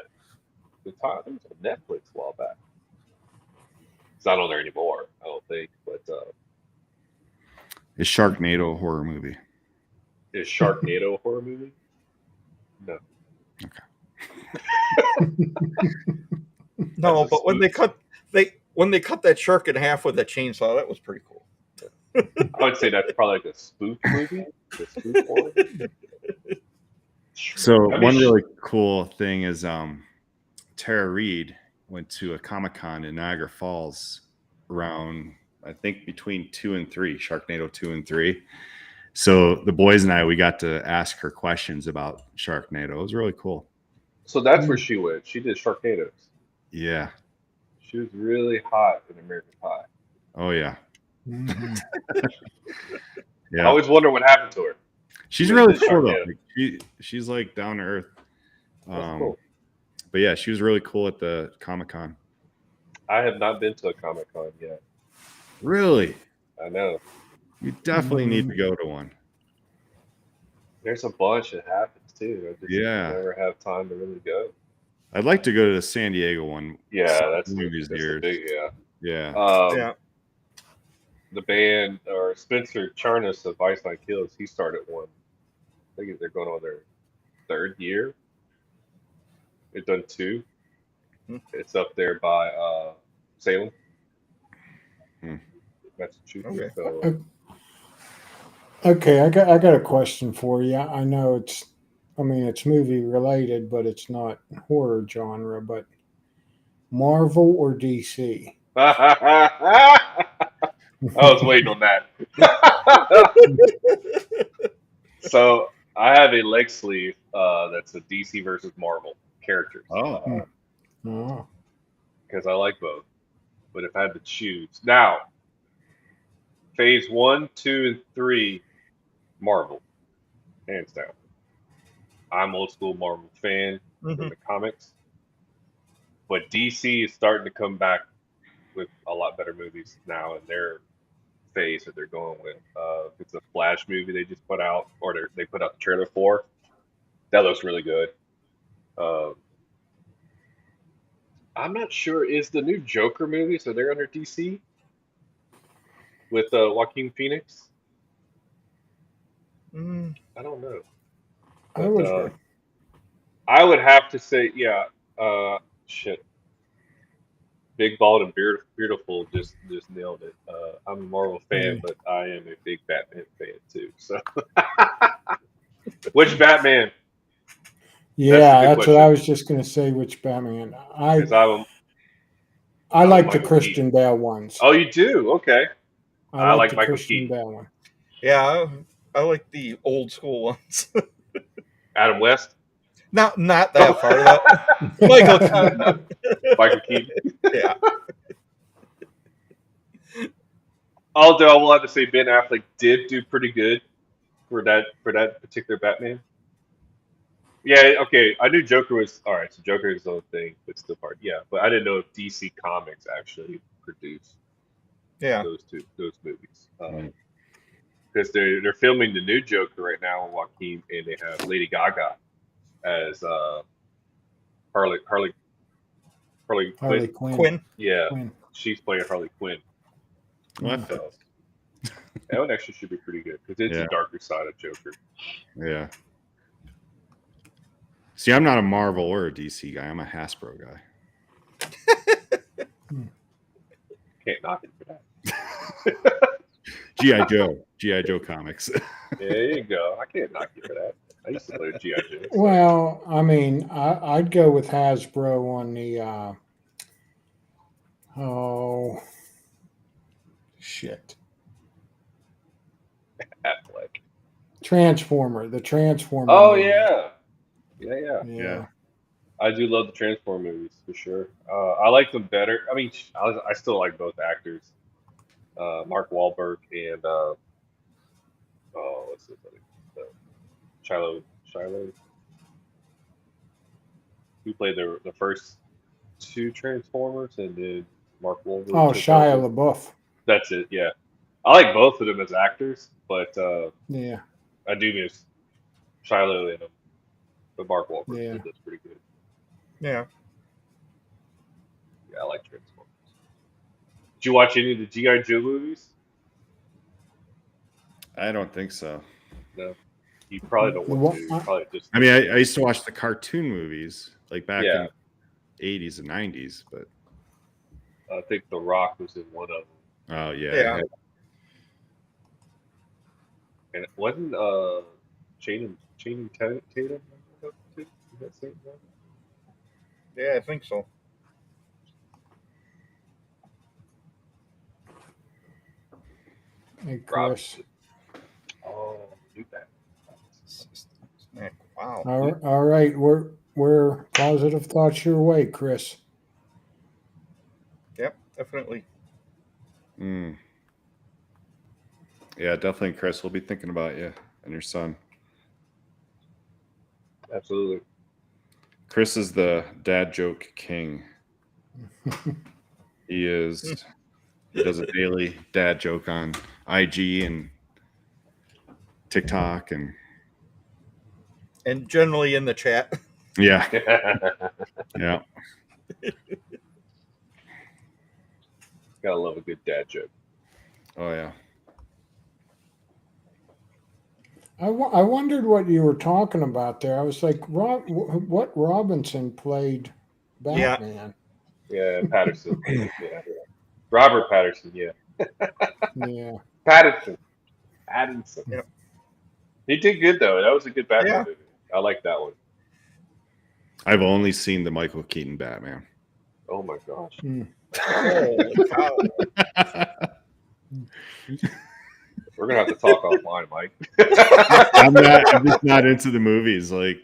the time. I think it was on Netflix a while back. It's not on there anymore, I don't think. But Is Sharknado a horror movie? is Sharknado a horror movie? No. No, That's a but when they cut that shark in half with a chainsaw, that was pretty cool. I would say that's probably like a spoof movie. The spoof horror. So I mean, one really cool thing is Tara Reid went to a Comic-Con in Niagara Falls around, I think, between 2 and 3, Sharknado 2 and 3. So the boys and I, we got to ask her questions about Sharknado. It was really cool. So that's where she went. She did Sharknadoes. Yeah. She was really hot in American Pie. Oh, yeah. Mhm. I always wonder what happened to her. She's Yeah, really the cool, though. Sharknado. Like, she's like down to earth. That's cool. But yeah, she was really cool at the Comic-Con. I have not been to a Comic Con yet. Really? I know. You definitely need to go to one. There's a bunch that happens too. I just never have time to really go. I'd like to go to the San Diego one. Yeah, that's one of these years. big, Yeah. Yeah. The band or Spencer Charnas of Ice Nine Kills, he started one. I think they're going on their 3rd year. They've done 2. It's up there by Salem, Massachusetts. Okay. So, Okay, I got a question for you. I know it's movie related, but it's not horror genre. But Marvel or DC? I was waiting on that. So I have a leg sleeve that's a DC versus Marvel characters. Oh. Because I like both. But if I had to choose now, phase 1, 2, and 3, Marvel, hands down. I'm old school Marvel fan from the comics, but DC is starting to come back with a lot better movies now in their phase that they're going with. It's a Flash movie they just put out, or they put out the trailer for. That looks really good. I'm not sure, is the new Joker movie, so they're under DC with Joaquin Phoenix? I don't know. But, I would have to say, yeah. Shit. Big, bald, and beautiful just nailed it. I'm a Marvel fan, but I am a big Batman fan too. So, which Batman? Yeah, that's what I was just going to say. Which Batman? I like the Christian Bale ones. Oh, you do? Okay. I like the Michael Christian Keaton. Bale one. Yeah, I like the old school ones. Adam West? Not that far. Michael Keaton. Michael Keaton. Yeah. Although I will have to say Ben Affleck did do pretty good for that particular Batman. Yeah, okay. I knew Joker was all right. So Joker is his own thing, but still part. Yeah, but I didn't know if DC Comics actually produced those movies. Because they're filming the new Joker right now on Joaquin, and they have Lady Gaga as Harley Quinn. Yeah, Quinn. she's playing Harley Quinn. What? So, that one actually should be pretty good because it's the darker side of Joker. Yeah. See, I'm not a Marvel or a DC guy. I'm a Hasbro guy. Can't knock it for that. G.I. Joe comics. There you go. I can't knock you for that. I used to play with G.I. Joe. Well, I mean, I'd go with Hasbro on the Affleck. Transformer. The Transformer. Oh movie. Yeah. I do love the Transformer movies for sure. I like them better. I mean, I still like both actors, Mark Wahlberg and what's his name? Shiloh, who played the first 2 Transformers, and then Mark Wahlberg. Oh, took Shia over. LaBeouf. That's it. Yeah, I like both of them as actors, but Yeah, I do miss Shiloh in them. But Mark Wahlberg yeah. did this pretty good. Yeah. Yeah, I like Transformers. Did you watch any of the G.I. Joe movies? I don't think so. No, you probably don't The want one- to. You probably just. I mean, I used to watch the cartoon movies like back Yeah. in the 80s and 90s, but I think The Rock was in one of them, oh yeah, Yeah. and it wasn't Channing Tatum. Is that same one? Yeah, I think so. Hey, Rob. Chris. Oh, do that. Snack. Wow. All right. We're positive thoughts your way, Chris. Yep, definitely. Mm. Yeah, definitely, Chris. We'll be thinking about you and your son. Absolutely. Chris is the dad joke king. He is. He does a daily dad joke on IG and TikTok, and generally in the chat. yeah, yeah. Gotta love a good dad joke. Oh yeah. I wondered what you were talking about there. I was like, what Robinson played Yeah. Batman? Yeah, Patterson. Yeah, Robert Patterson. Yeah, Yeah. Patterson. Yep. He did good though. That was a good Batman Yeah. movie. I like that one. I've only seen the Michael Keaton Batman. Oh my gosh. Holy cow. We're gonna have to talk offline, Mike. I'm just not into the movies. Like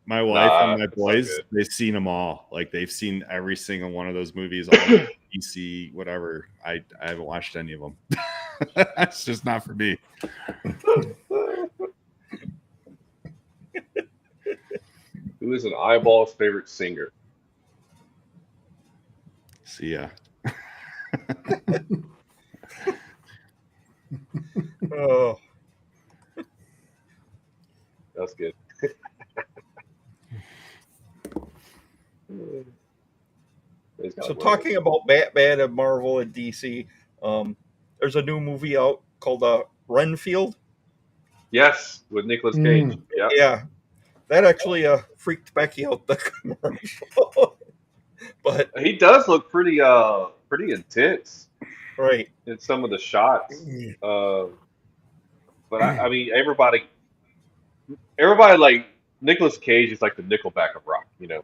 my wife Nah, and my it's not boys, good. they've seen them all. Like they've seen every single one of those movies, all the DC, whatever. I haven't watched any of them. That's just not for me. Who is an eyeball's favorite singer? See ya. Oh, That's good. so talking about Batman and Marvel and DC, there's a new movie out called Renfield. Yes, with Nicolas Cage. Yeah. Yeah, that actually freaked Becky out the commercial. But He does look pretty intense right, in some of the shots. But I mean, everybody like Nicolas Cage is like the Nickelback of rock, you know,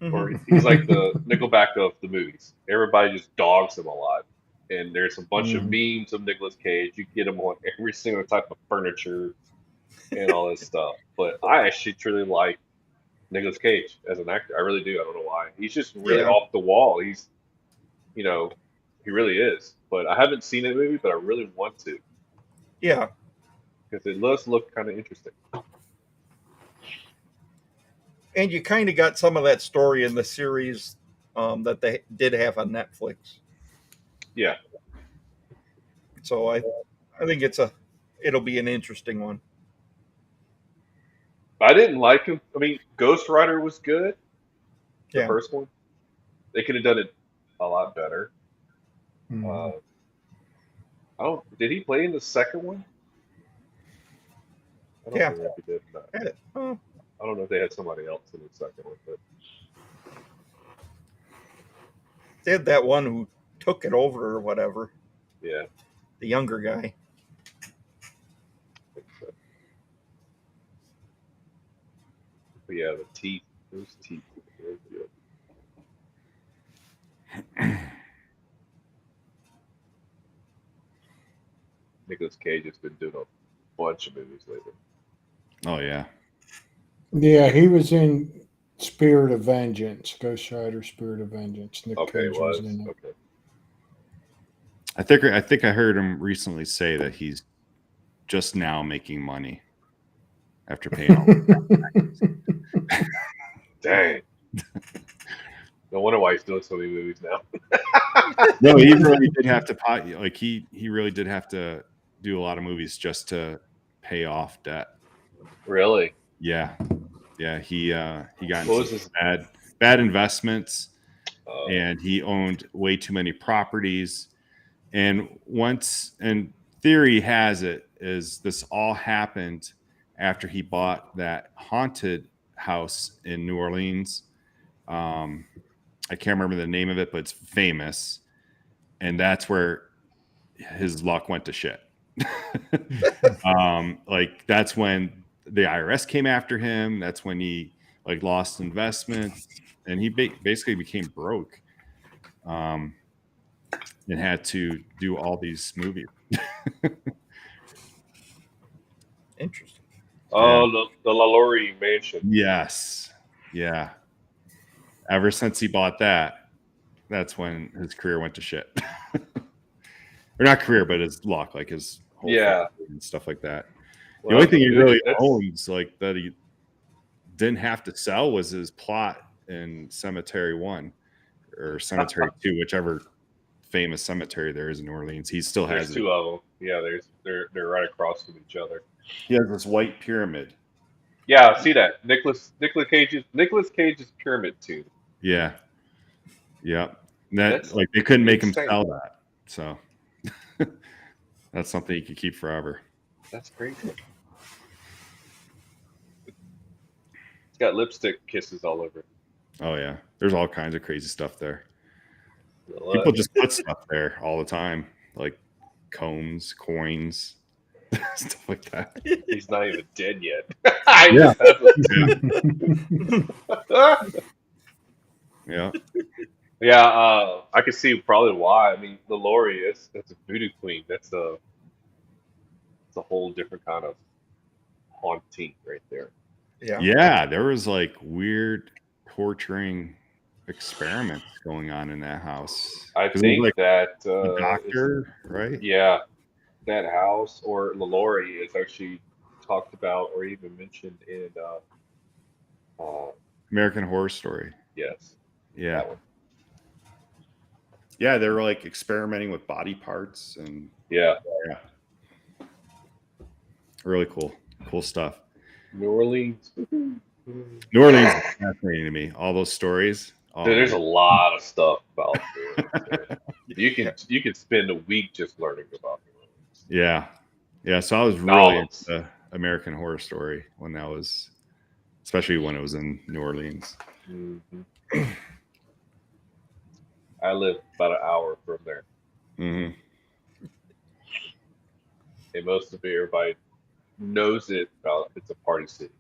or Mhm. he's like the Nickelback of the movies. Everybody just dogs him a lot, and there's a bunch of memes of Nicolas Cage. You get him on every single type of furniture and all this stuff. But I actually truly like Nicolas Cage as an actor. I really do. I don't know why. He's just really Yeah. off the wall. He's, you know, he really is. But I haven't seen that movie, but I really want to Yeah, because it does look kind of interesting. and you kind of got some of that story in the series that they did have on Netflix. Yeah. So I think it'll be an interesting one. I didn't like him. I mean, Ghost Rider was good. The Yeah. first one. They could have done it a lot better. Mhm. I don't. Did he play in the second one? I don't Yeah. know if he did. Or not. Had it. Oh, I don't know if they had somebody else in the second one, but they had that one who took it over or whatever, yeah. the younger guy. I think so. But yeah, the teeth. Those teeth. Very good. Nicolas Cage has been doing a bunch of movies lately. Oh yeah. Yeah, he was in Spirit of Vengeance, Ghost Rider, Spirit of Vengeance. Nick Okay, Cage it was. in it. Okay. I think I heard him recently say that he's just now making money after paying all. Dang. No wonder why he's doing so many movies now. No, he really did have to he really did have to do a lot of movies just to pay off debt. Really? Yeah. He got What was into his- bad investments, and he owned way too many properties. And theory has it is this all happened after he bought that haunted house in New Orleans. I can't remember the name of it, but it's famous. And that's where his luck went to shit. That's when the IRS came after him. That's when he lost investments, and he basically became broke. And had to do all these movies. Interesting. Oh, the LaLaurie mansion. Yes. Yeah. Ever since he bought that, that's when his career went to shit. Or not career, but his luck, his whole family and stuff like that. Well, the only thing he really that's- owns, that he didn't have to sell, was his plot in Cemetery 1 or Cemetery 2, whichever famous cemetery there is in New Orleans. He still has There's two of them. Yeah, they're right across from each other. He has this white pyramid. Yeah, I see that. Nicholas Cage's pyramid tomb. Yeah. Yep. They couldn't make him insane. sell that. So that's something you could keep forever. That's crazy. It's got lipstick kisses all over it. Oh yeah. There's all kinds of crazy stuff there. People just put stuff there all the time, like combs, coins, stuff like that. He's not even dead yet. Yeah. Yeah, I can see probably why. I mean, LaLaurie that's a voodoo queen. It's a whole different kind of haunting right there. Yeah, there was weird torturing experiments going on in that house. I think that the doctor, right? Yeah, that house or LaLaurie is actually talked about or even mentioned in American Horror Story. Yes. Yeah. Yeah, they were experimenting with body parts and yeah. Really cool stuff. New Orleans is fascinating to me. All those stories. Dude, there's a lot of stuff about New Orleans. You can spend a week just learning about New Orleans. Yeah. So I was really into American Horror Story especially when it was in New Orleans. Mm-hmm. I live about an hour from there. Mm-hmm. And most of everybody knows it about it's a party city.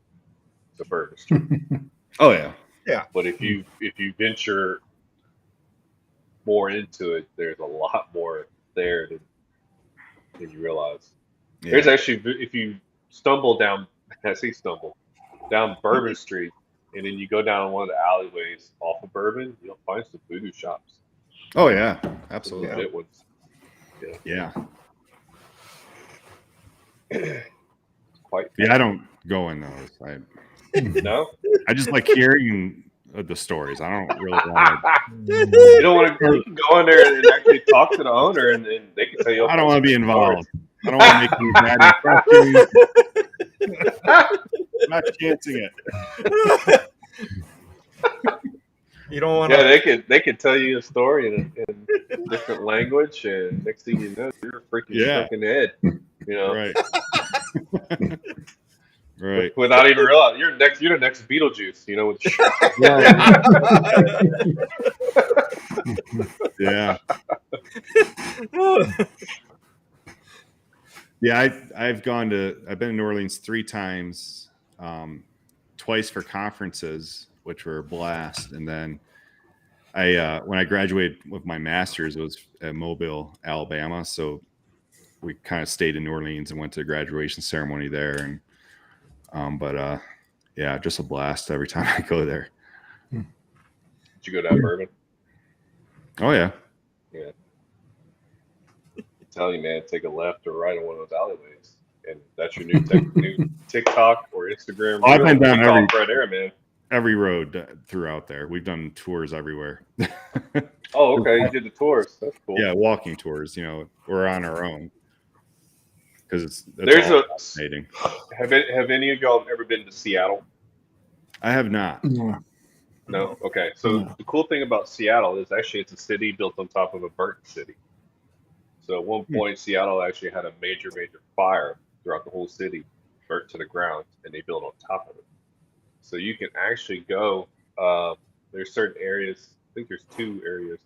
It's a burger street. Oh yeah. Yeah. But if you venture more into it, there's a lot more there than you realize. Yeah. There's actually, if you stumble down, down Bourbon Street, and then you go down one of the alleyways off of Bourbon, you'll find some voodoo shops. Oh yeah, absolutely. Some legit ones. Yeah. Quite. Yeah, I don't go in those. No. I just like hearing the stories. I don't really want to. You don't want to. You can go in there and actually talk to the owner, and they can tell you. I don't want to be involved. I don't want to make any bad impressions. I'm not chancing it. You don't want. Yeah, they could tell you a story in a different language, and next thing you know, you're freaking stuck in the head. You know, right? Right. Without even realizing you're the next Beetlejuice. You know. Yeah. Yeah, I've been in New Orleans 3 times, twice for conferences, which were a blast. And then when I graduated with my master's, it was at Mobile, Alabama. So we kind of stayed in New Orleans and went to the graduation ceremony there. And, yeah, just a blast every time I go there. Did you go down Bourbon? Oh yeah. Yeah. I'm telling you, man, take a left or right on one of those alleyways, and that's your new TikTok or Instagram. I've been down every road throughout there. We've done tours everywhere. Oh, okay. You did the tours. That's cool. Yeah, walking tours. You know, we're on our own because There's all a fascinating. Have any of y'all ever been to Seattle? I have not. Yeah. No. Okay. So No. the cool thing about Seattle is actually it's a city built on top of a burnt city. So at one point, Seattle actually had a major fire throughout the whole city, burnt to the ground, and they built on top of it. So you can actually go. There's certain areas. I think there's 2 areas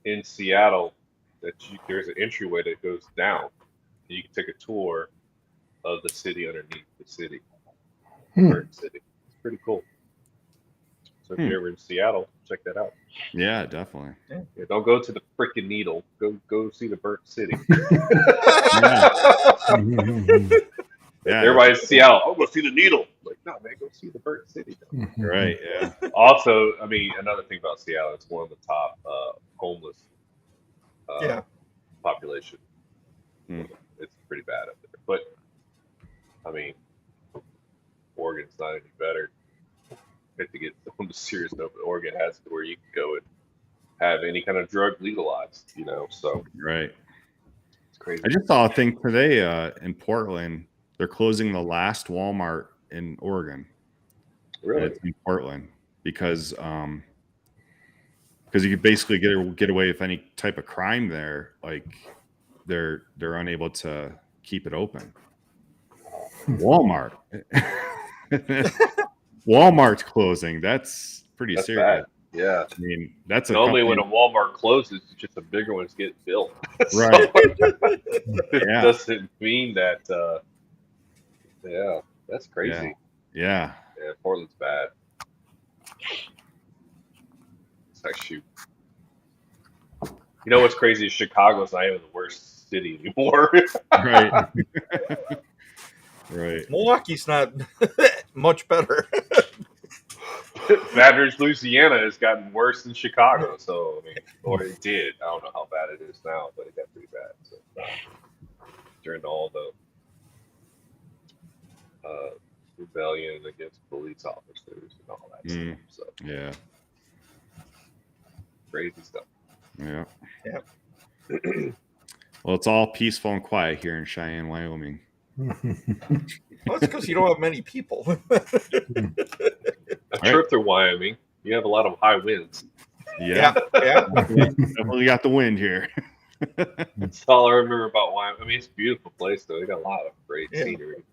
in Seattle that there's an entryway that goes down. You can take a tour of the city underneath the city, burnt city. It's pretty cool. So if you're ever in Seattle, check that out. Yeah, definitely. Yeah, don't go to the freaking Needle. Go see the burnt city. Yeah, Everybody in Seattle, oh, go see the Needle. Like, no, man, go see the burnt city. right. Yeah. Also, I mean, another thing about Seattle, it's one of the top homeless population. It's pretty bad up there. But, I mean, Oregon's not any better. You have to get on the serious note, but Oregon has it where you can go and have any kind of drug legalized, you know, so. Right. It's crazy. I just saw a thing today in Portland. They're closing the last Walmart in Oregon. Really? It's in Portland because you could basically get away with any type of crime there. Like they're unable to keep it open. Walmart. Walmart's closing. That's pretty serious. Bad. Yeah. I mean, that's normally when a Walmart closes, it's just a bigger one's getting built. Right. It doesn't mean that. Yeah, that's crazy. Yeah. Yeah, Portland's bad. It's actually. You know what's crazy is Chicago's not even the worst city anymore. Right. Right. Milwaukee's not much better. Baton Rouge, Louisiana has gotten worse than Chicago. So, I mean, or it did. I don't know how bad it is now, but it got pretty bad. So, during all the rebellion against police officers and all that stuff. So, yeah. Crazy stuff. Yeah. Yeah. Well, it's all peaceful and quiet here in Cheyenne, Wyoming. Well, it's because you don't have many people. A trip through Wyoming, you have a lot of high winds. Yeah. Definitely got the wind here. That's all I remember about Wyoming. I mean, it's a beautiful place, though. They got a lot of great scenery.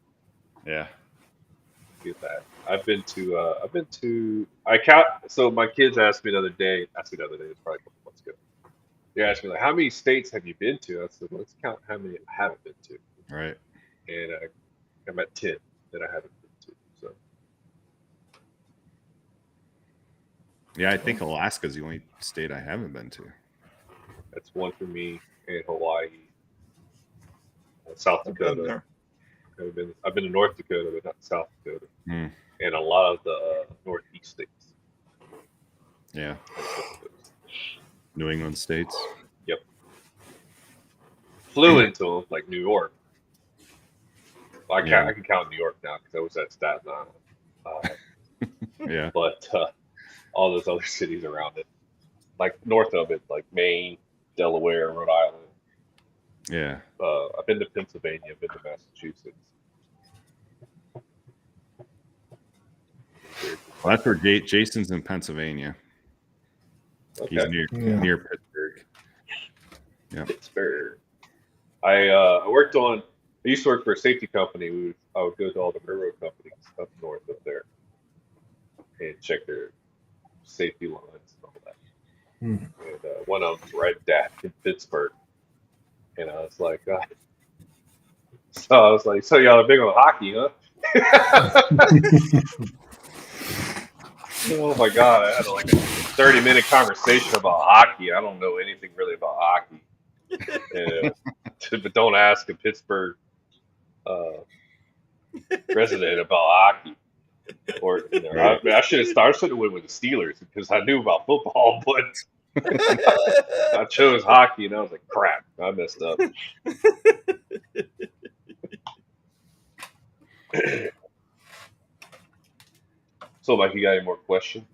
Yeah. Get that. So my kids asked me the other day, it's probably a couple months ago. They asked me, like, how many states have you been to? I said, well, let's count how many I haven't been to. Right. And I'm at 10 that I haven't been to. So. Yeah, I think Alaska's the only state I haven't been to. That's one for me, and Hawaii, South Dakota. I've been to North Dakota, but not South Dakota, and a lot of the Northeast states. Yeah. New England states. Yep. Flew into them, like New York. I can count New York now because I was at Staten Island. Yeah. But all those other cities around it, like north of it, like Maine, Delaware, Rhode Island. Yeah. I've been to Pennsylvania. I've been to Massachusetts. Well, that's where Jason's in Pennsylvania. Okay. He's near Pittsburgh. Yeah. Pittsburgh. I worked on. I used to work for a safety company. I would go to all the railroad companies up north of there and check their safety lines and all that. And one of them's right in Pittsburgh. And I was like, so y'all are big on hockey, huh? Oh my God, I had like a 30-minute conversation about hockey. I don't know anything really about hockey. But don't ask a Pittsburgh resident about hockey. Or I should have went with the Steelers because I knew about football, but I chose hockey and I was like, crap, I messed up. So, Mike, you got any more questions?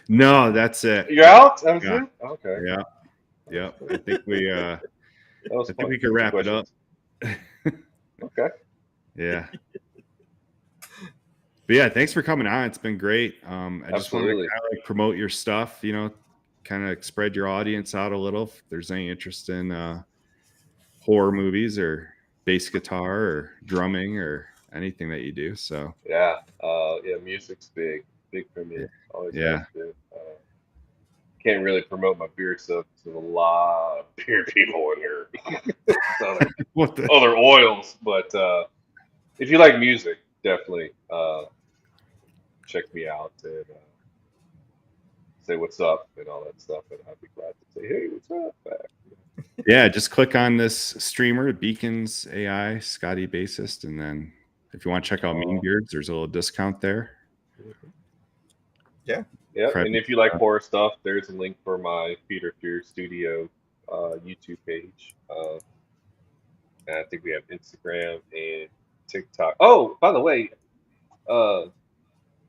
No, that's it. You're out? That was Yeah. it? Okay. Yeah. Yep. I think we That was I think fun. we can 2 wrap it up. questions. Okay. Yeah. But yeah, thanks for coming on. It's been great. I just want to Absolutely. kind of like promote your stuff, you know, kind of spread your audience out a little. If there's any interest in horror movies or bass guitar or drumming or anything that you do. So Yeah. Yeah, music's big for me. Yeah. Always Yeah. has been. Can't really promote my beer stuff to a lot of beer people in here. What the? Other oils, but if you like music, definitely check me out and say what's up and all that stuff, and I'd be glad to say, hey, what's up back. Yeah, just click on this streamer, Beacons AI, Scotty bassist, and then if you want to check out Mean Beards, there's a little discount there. Yeah. Yeah, Credit. and if you like horror stuff, there's a link for my Peter Fear Studio YouTube page. And I think we have Instagram and TikTok. Oh, by the way,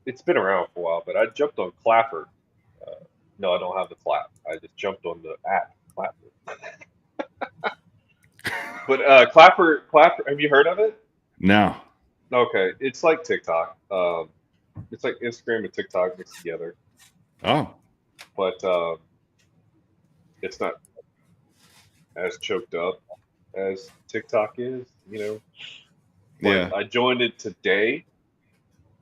it's been around for a while, but I jumped on Clapper. No, I don't have the Clap. I just jumped on the app Clapper. But Clapper, have you heard of it? No. Okay, it's like TikTok. It's like Instagram and TikTok mixed together, Oh. but it's not as choked up as TikTok is, you know. But Yeah. I joined it today.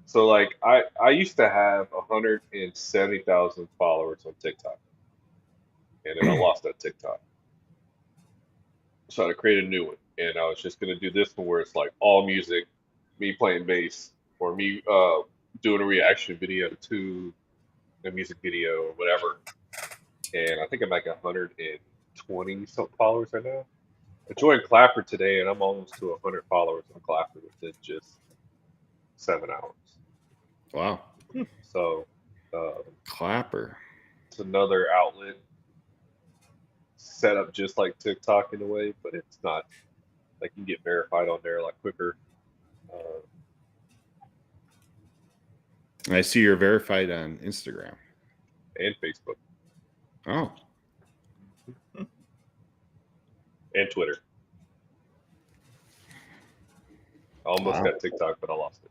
So like I used to have 170,000 followers on TikTok. And then I lost that TikTok. So I created a new one. And I was just gonna do this one where it's like all music, me playing bass, or me doing a reaction video to a music video or whatever. And I think I'm like 120 something followers right now. I joined Clapper today and I'm almost to 100 followers on Clapper within just 7 hours. Wow. So Clapper. it's another outlet set up just like TikTok in a way, but it's not like you can get verified on there a lot quicker. I see you're verified on Instagram And Facebook Oh. and Twitter. I almost got TikTok, but I lost it.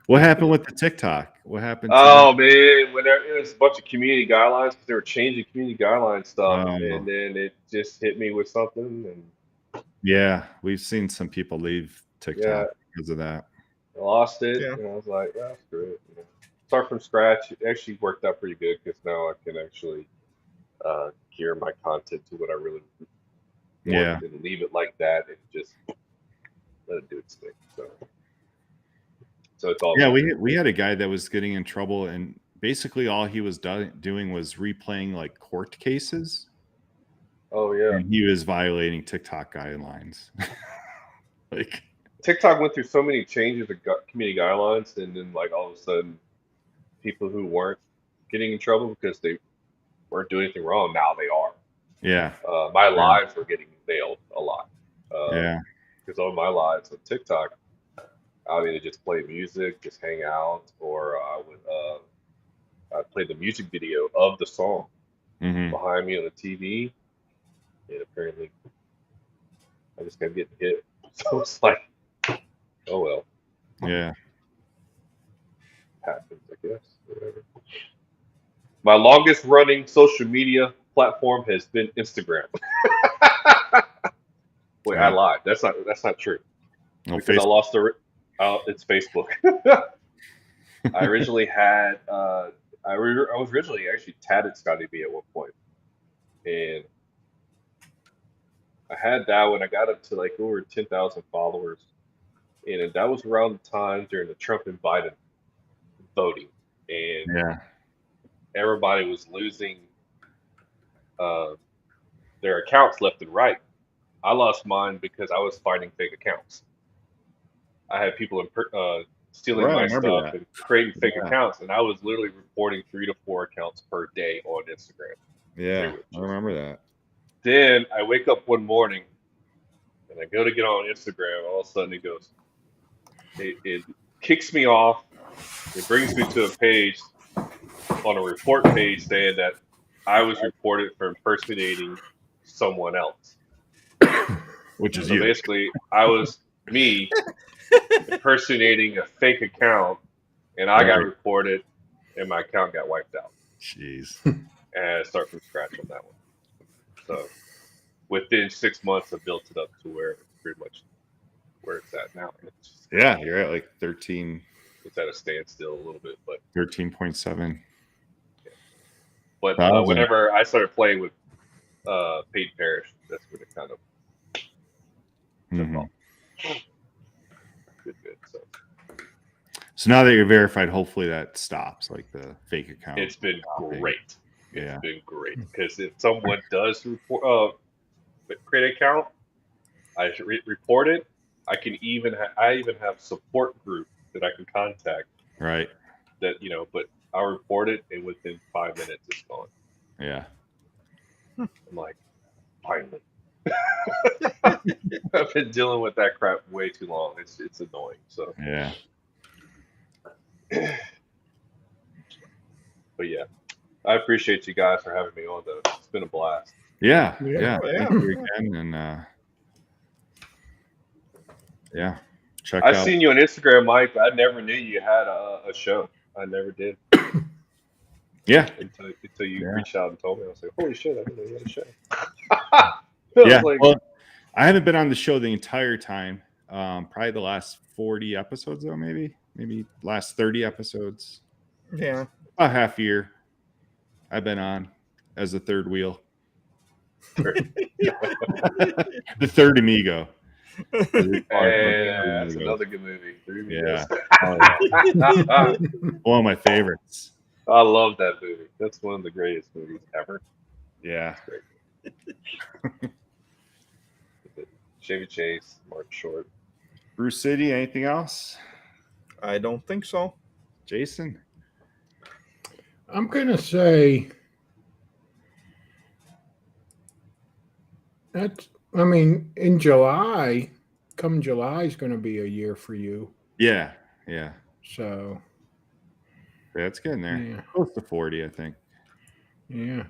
What happened with the TikTok? What happened? Oh man, when it was a bunch of community guidelines, because they were changing community guideline stuff, and then it just hit me with something. And yeah, we've seen some people leave TikTok because of that. I lost it, and I was like, "Well, screw it." You know, start from scratch. It actually worked out pretty good because now I can actually gear my content to what I really want and leave it like that and just let it do its thing. So it's all we had a guy that was getting in trouble, and basically all he was doing was replaying like court cases. Oh yeah, and he was violating TikTok guidelines. Like TikTok went through so many changes of community guidelines, and then like all of a sudden, people who weren't getting in trouble because they weren't doing anything wrong, now they are. Yeah. My lives were getting nailed a lot. Because on my lives on TikTok, I would either just play music, just hang out, or I would I'd play the music video of the song behind me on the TV, and apparently I just kept getting hit. So it's like, oh well. Yeah. Happens, I guess. Whatever. My longest running social media platform has been Instagram. Wait, I lied. That's not true. No, because I lost the. It's Facebook. I originally had. I was originally actually tatted Scotty B at one point, and I had that when I got up to like over 10,000 followers, and that was around the time during the Trump and Biden voting, and everybody was losing their accounts left and right. I lost mine because I was finding fake accounts. I had people stealing my stuff and creating fake accounts, and I was literally reporting 3 to 4 accounts per day on Instagram. Yeah, I remember that. Then I wake up one morning and I go to get on Instagram. All of a sudden, it goes, it kicks me off. It brings me to a page on a report page saying that I was reported for impersonating someone else. Which is So you. basically, I was me impersonating a fake account, and I got Right. reported, and my account got wiped out. Jeez. And I start from scratch on that one. So within 6 months, I built it up to where it's pretty much where it's at now. It's just, Yeah, you're at like 13, it's at a standstill a little bit, but 13.7. but Thousand. whenever I started playing with Peyton Parrish, that's when it kind of took Mhm. off. Good. So now that you're verified, hopefully that stops, like the fake account. It's been great. Yeah. It's been great because if someone does report, create an account, I should report it. I can even I even have support group that I can contact. Right. That but I'll report it, and within 5 minutes it's gone. Yeah. I'm like, finally. I've been dealing with that crap way too long. It's annoying. So, Yeah. but yeah, I appreciate you guys for having me on. Though it's been a blast. Yeah. Yeah. Yeah. Yeah. Thank you again. And yeah. Check I've out. seen you on Instagram, Mike, but I never knew you had a show. I never did Yeah. until you Yeah. reached out and told me. I was like, holy shit, I didn't know you had a show. Yeah. Like, Well, I haven't been on the show the entire time. Probably the last 40 episodes, though, maybe last 30 episodes. Yeah. A half year I've been on as the third wheel. The third amigo. hey, that's another good movie. Yeah. I One of my favorites. love that movie. That's one of the greatest movies ever. Yeah. It's great. Chevy Chase, Martin Short. BREWCITY, anything else? I don't think so. Jason? I'm gonna say that's. I mean, in July, come July is going to be a year for you. Yeah. Yeah. So Yeah, it's getting there. yeah, Close to 40, I think. yeah,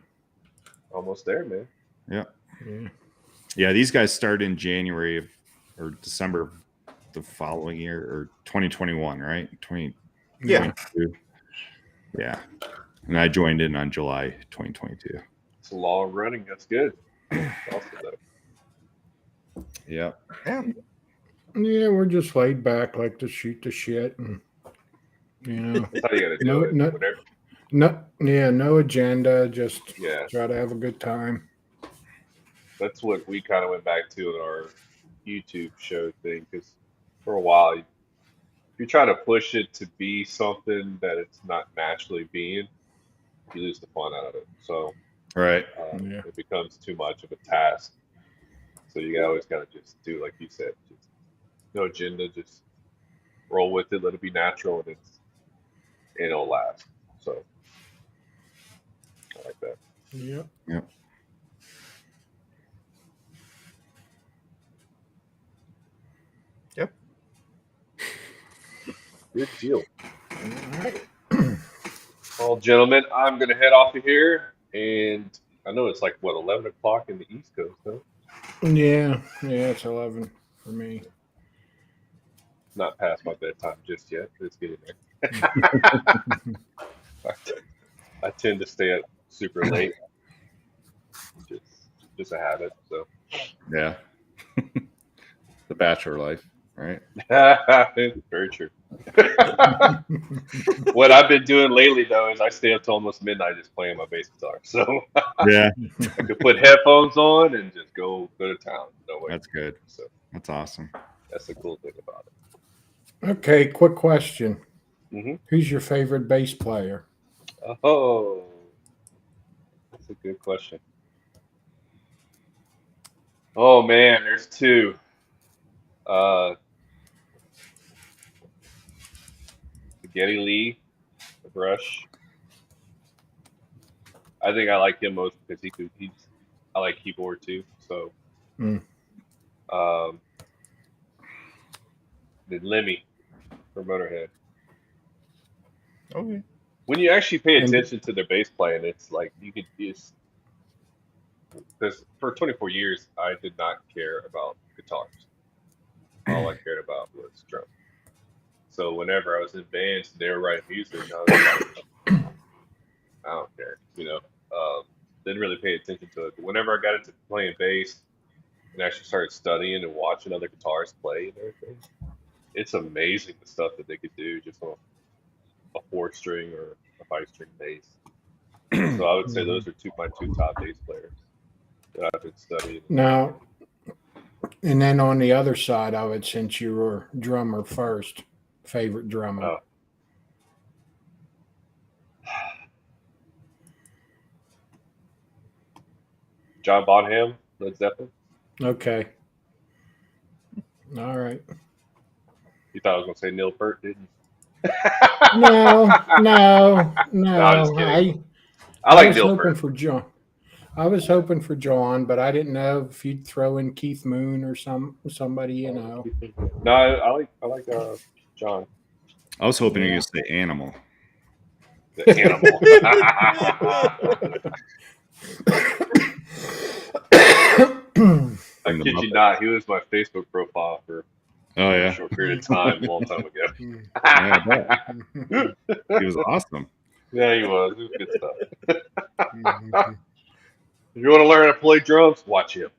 Almost there, man. Yeah. yeah. Yeah, these guys started in January or December of the following year, or 2021, right? 2022. Yeah. And I joined in on July 2022. It's a long running. That's good. Awesome, though. Yeah. Yeah. Yeah, we're just laid back, like to shoot the shit, and That's how you got to do it. Whatever. no agenda, just Yeah. try to have a good time. That's what we kind of went back to in our YouTube show thing, because for a while, if you try to push it to be something that it's not naturally being, you lose the fun out of it. So Right. Yeah. it becomes too much of a task. So you always got to just do, like you said, just no agenda, just roll with it, let it be natural, and it'll last. So I like that. Yep. Yep. Yep. Good deal. All right. Well, gentlemen, I'm going to head off of here. And I know it's like, what, 11 o'clock in the East Coast, huh? Yeah, it's 11 for me. Not past my bedtime just yet. It's getting there. I tend to stay up super late. Just a habit. So Yeah. The bachelor life, right? very true. What I've been doing lately, though, is I stay up till almost midnight just playing my bass guitar. So Yeah. I could put headphones on and just go to town. No way. That's good. So That's awesome. that's the cool thing about it. Okay, quick question. Mm-hmm. Who's your favorite bass player? Oh, that's a good question. Oh man, there's two. Getty Lee, the Brush. I think I like him most because I like keyboard too. So, Mm. then Lemmy, for Motorhead. Okay. When you actually pay And- attention to their bass playing, it's like you could use. Because for 24 years, I did not care about guitars. All I cared about was drums. So whenever I was in bands and they were writing music, I was like, I don't care, didn't really pay attention to it. But whenever I got into playing bass and actually started studying and watching other guitarists play and everything, it's amazing the stuff that they could do just on a 4-string or a 5-string bass. So I would say those are my two top bass players that I've been studying. Now, and then on the other side of it, since you were drummer first, favorite drummer. Oh. John Bonham, Led Zeppelin. Okay. All right. You thought I was going to say Neil Peart, didn't you? No. I'm just kidding. I like was Neil hoping Peart. for John. I was hoping for John, but I didn't know if you'd throw in Keith Moon or somebody, you know. No, I like John. I was hoping you were going to say Animal. The Animal. I kid you not, he was my Facebook profile for a short period of time, a long time ago. Yeah, I bet. He was awesome. Yeah, he was. It was good stuff. If you want to learn how to play drums, watch him.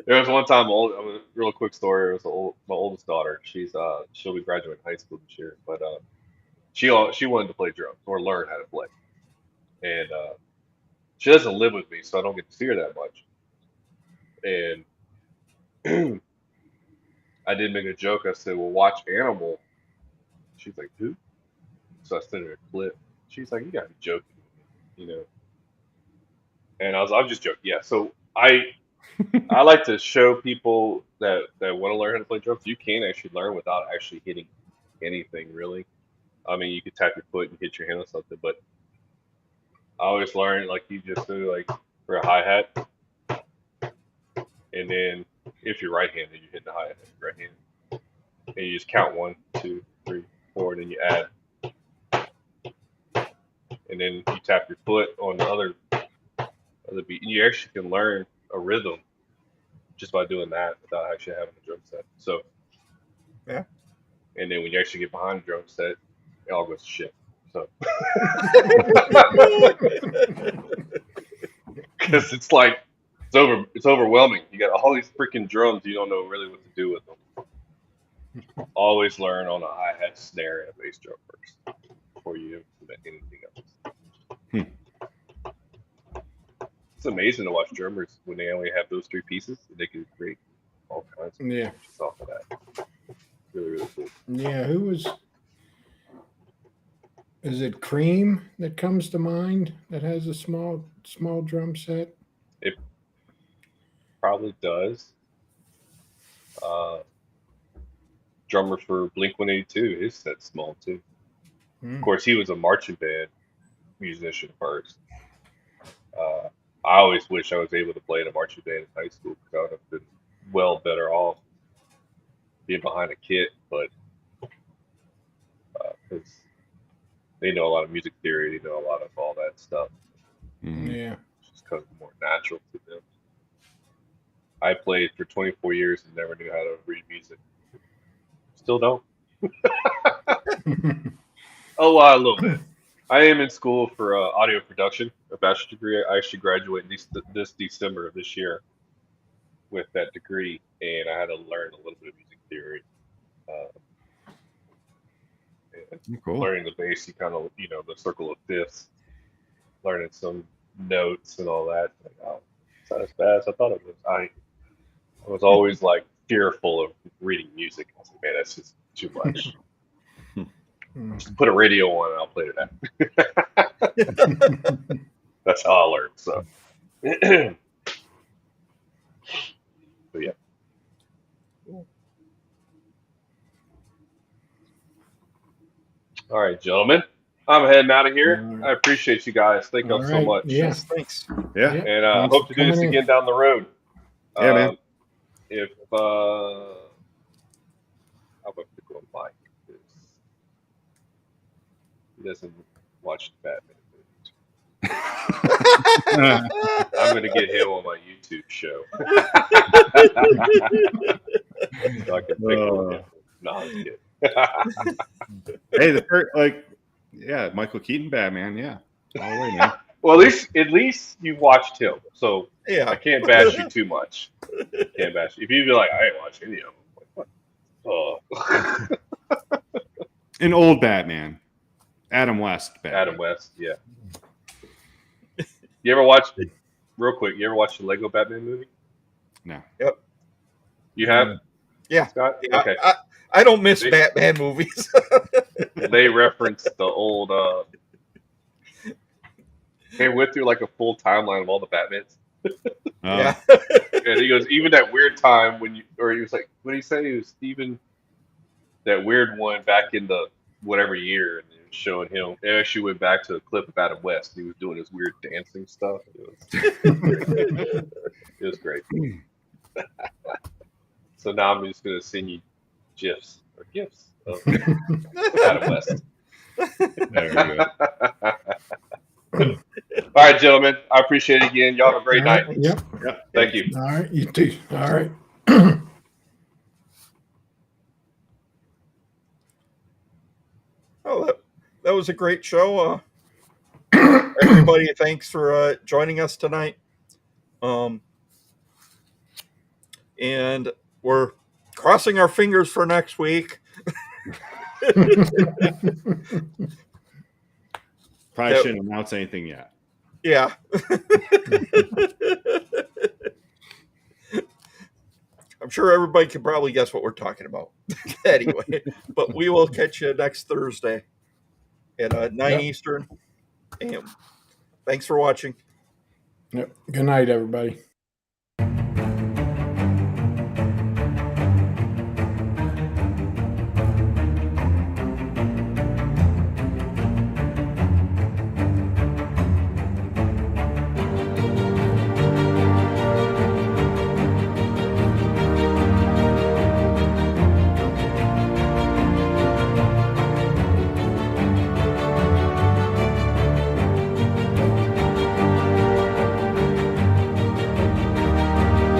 There was one time, a real quick story. It was my oldest daughter. She'll be graduating high school this year, but she wanted to play drums or learn how to play, and she doesn't live with me, so I don't get to see her that much. And I did make a joke. I said, "Well, watch Animal." She's like, "Who?" So I sent her a clip. She's like, "You gotta be joking, you know." And I'm just joking. Yeah. So I like to show people that want to learn how to play drums. You can actually learn without actually hitting anything, really. I mean, you could tap your foot and hit your hand on something, but I always learn like you just do, like for a hi-hat. And then if you're right-handed, you hit the hi-hat with your right hand. And you just count 1, 2, 3, 4, and then you add. And then you tap your foot on the other beat. And you actually can learn a rhythm just by doing that without actually having a drum set. So, yeah. And then when you actually get behind the drum set, it all goes to shit. So, because it's like it's overwhelming. You got all these freaking drums, you don't know really what to do with them. Always learn on a hi-hat, snare, and a bass drum first before you implement anything else. It's amazing to watch drummers when they only have those 3 pieces. They can create all kinds of just off of that. Really, really cool. Yeah, who was? Is it Cream that comes to mind that has a small drum set? It probably does. Drummer for Blink-182, his set's small too. Of course, he was a marching band musician first. I always wish I was able to play in a marching band in high school because I would have been well better off being behind a kit, but because they know a lot of music theory, they know a lot of all that stuff. Yeah. It's just kind of more natural to them. I played for 24 years and never knew how to read music. Still don't. A little bit. I am in school for audio production, a bachelor's degree. I actually graduate this December of this year with that degree, and I had to learn a little bit of music theory. Cool. Learning the bass, you kind of, the circle of fifths, learning some notes and all that. Like, oh, it's not as bad as I thought it was. I was always like fearful of reading music. I was like, man, that's just too much. Just put a radio on and I'll play to that. That's how I learned. So, but yeah. All right, gentlemen. I'm heading out of here. Right. I appreciate you guys. Thank y'all so much. Yeah. Thanks. Yeah. And I hope to do this again down the road. Yeah, man. if how about to go Mike? He doesn't watch the Batman movies. I'm gonna get him on my YouTube show. So I can pickle him. No, I'm just kidding. Hey, the first, Michael Keaton Batman, yeah. All the way, man. Well, at least you watched him, so Yeah. I can't bash you too much. Can't bash you. If you'd be like, I ain't watched any of them. Like, what? An old Batman. Adam West Batman. Adam West, yeah. You ever watch, real quick, you ever watch the Lego Batman movie? No. Yep. You have? Yeah. Scott? Yeah, Okay. I don't miss Batman movies. They reference the old, they went through like a full timeline of all the Batmans. Yeah. And he goes, even that weird time when he was like, what did he say? He was even that weird one back in the whatever year, and it was showing him. It actually went back to a clip of Adam West. He was doing his weird dancing stuff. It was great. So now I'm just gonna send you gifs of Adam West. There we go. All right, gentlemen. I appreciate it again. Y'all have a great night. Yep. Thank you. All right. You too. All right. Oh, that was a great show. Everybody, thanks for joining us tonight. And we're crossing our fingers for next week. Probably shouldn't announce anything yet. Yeah. I'm sure everybody can probably guess what we're talking about. Anyway, but we will catch you next Thursday at 9 Eastern. And thanks for watching. Yep. Good night, everybody.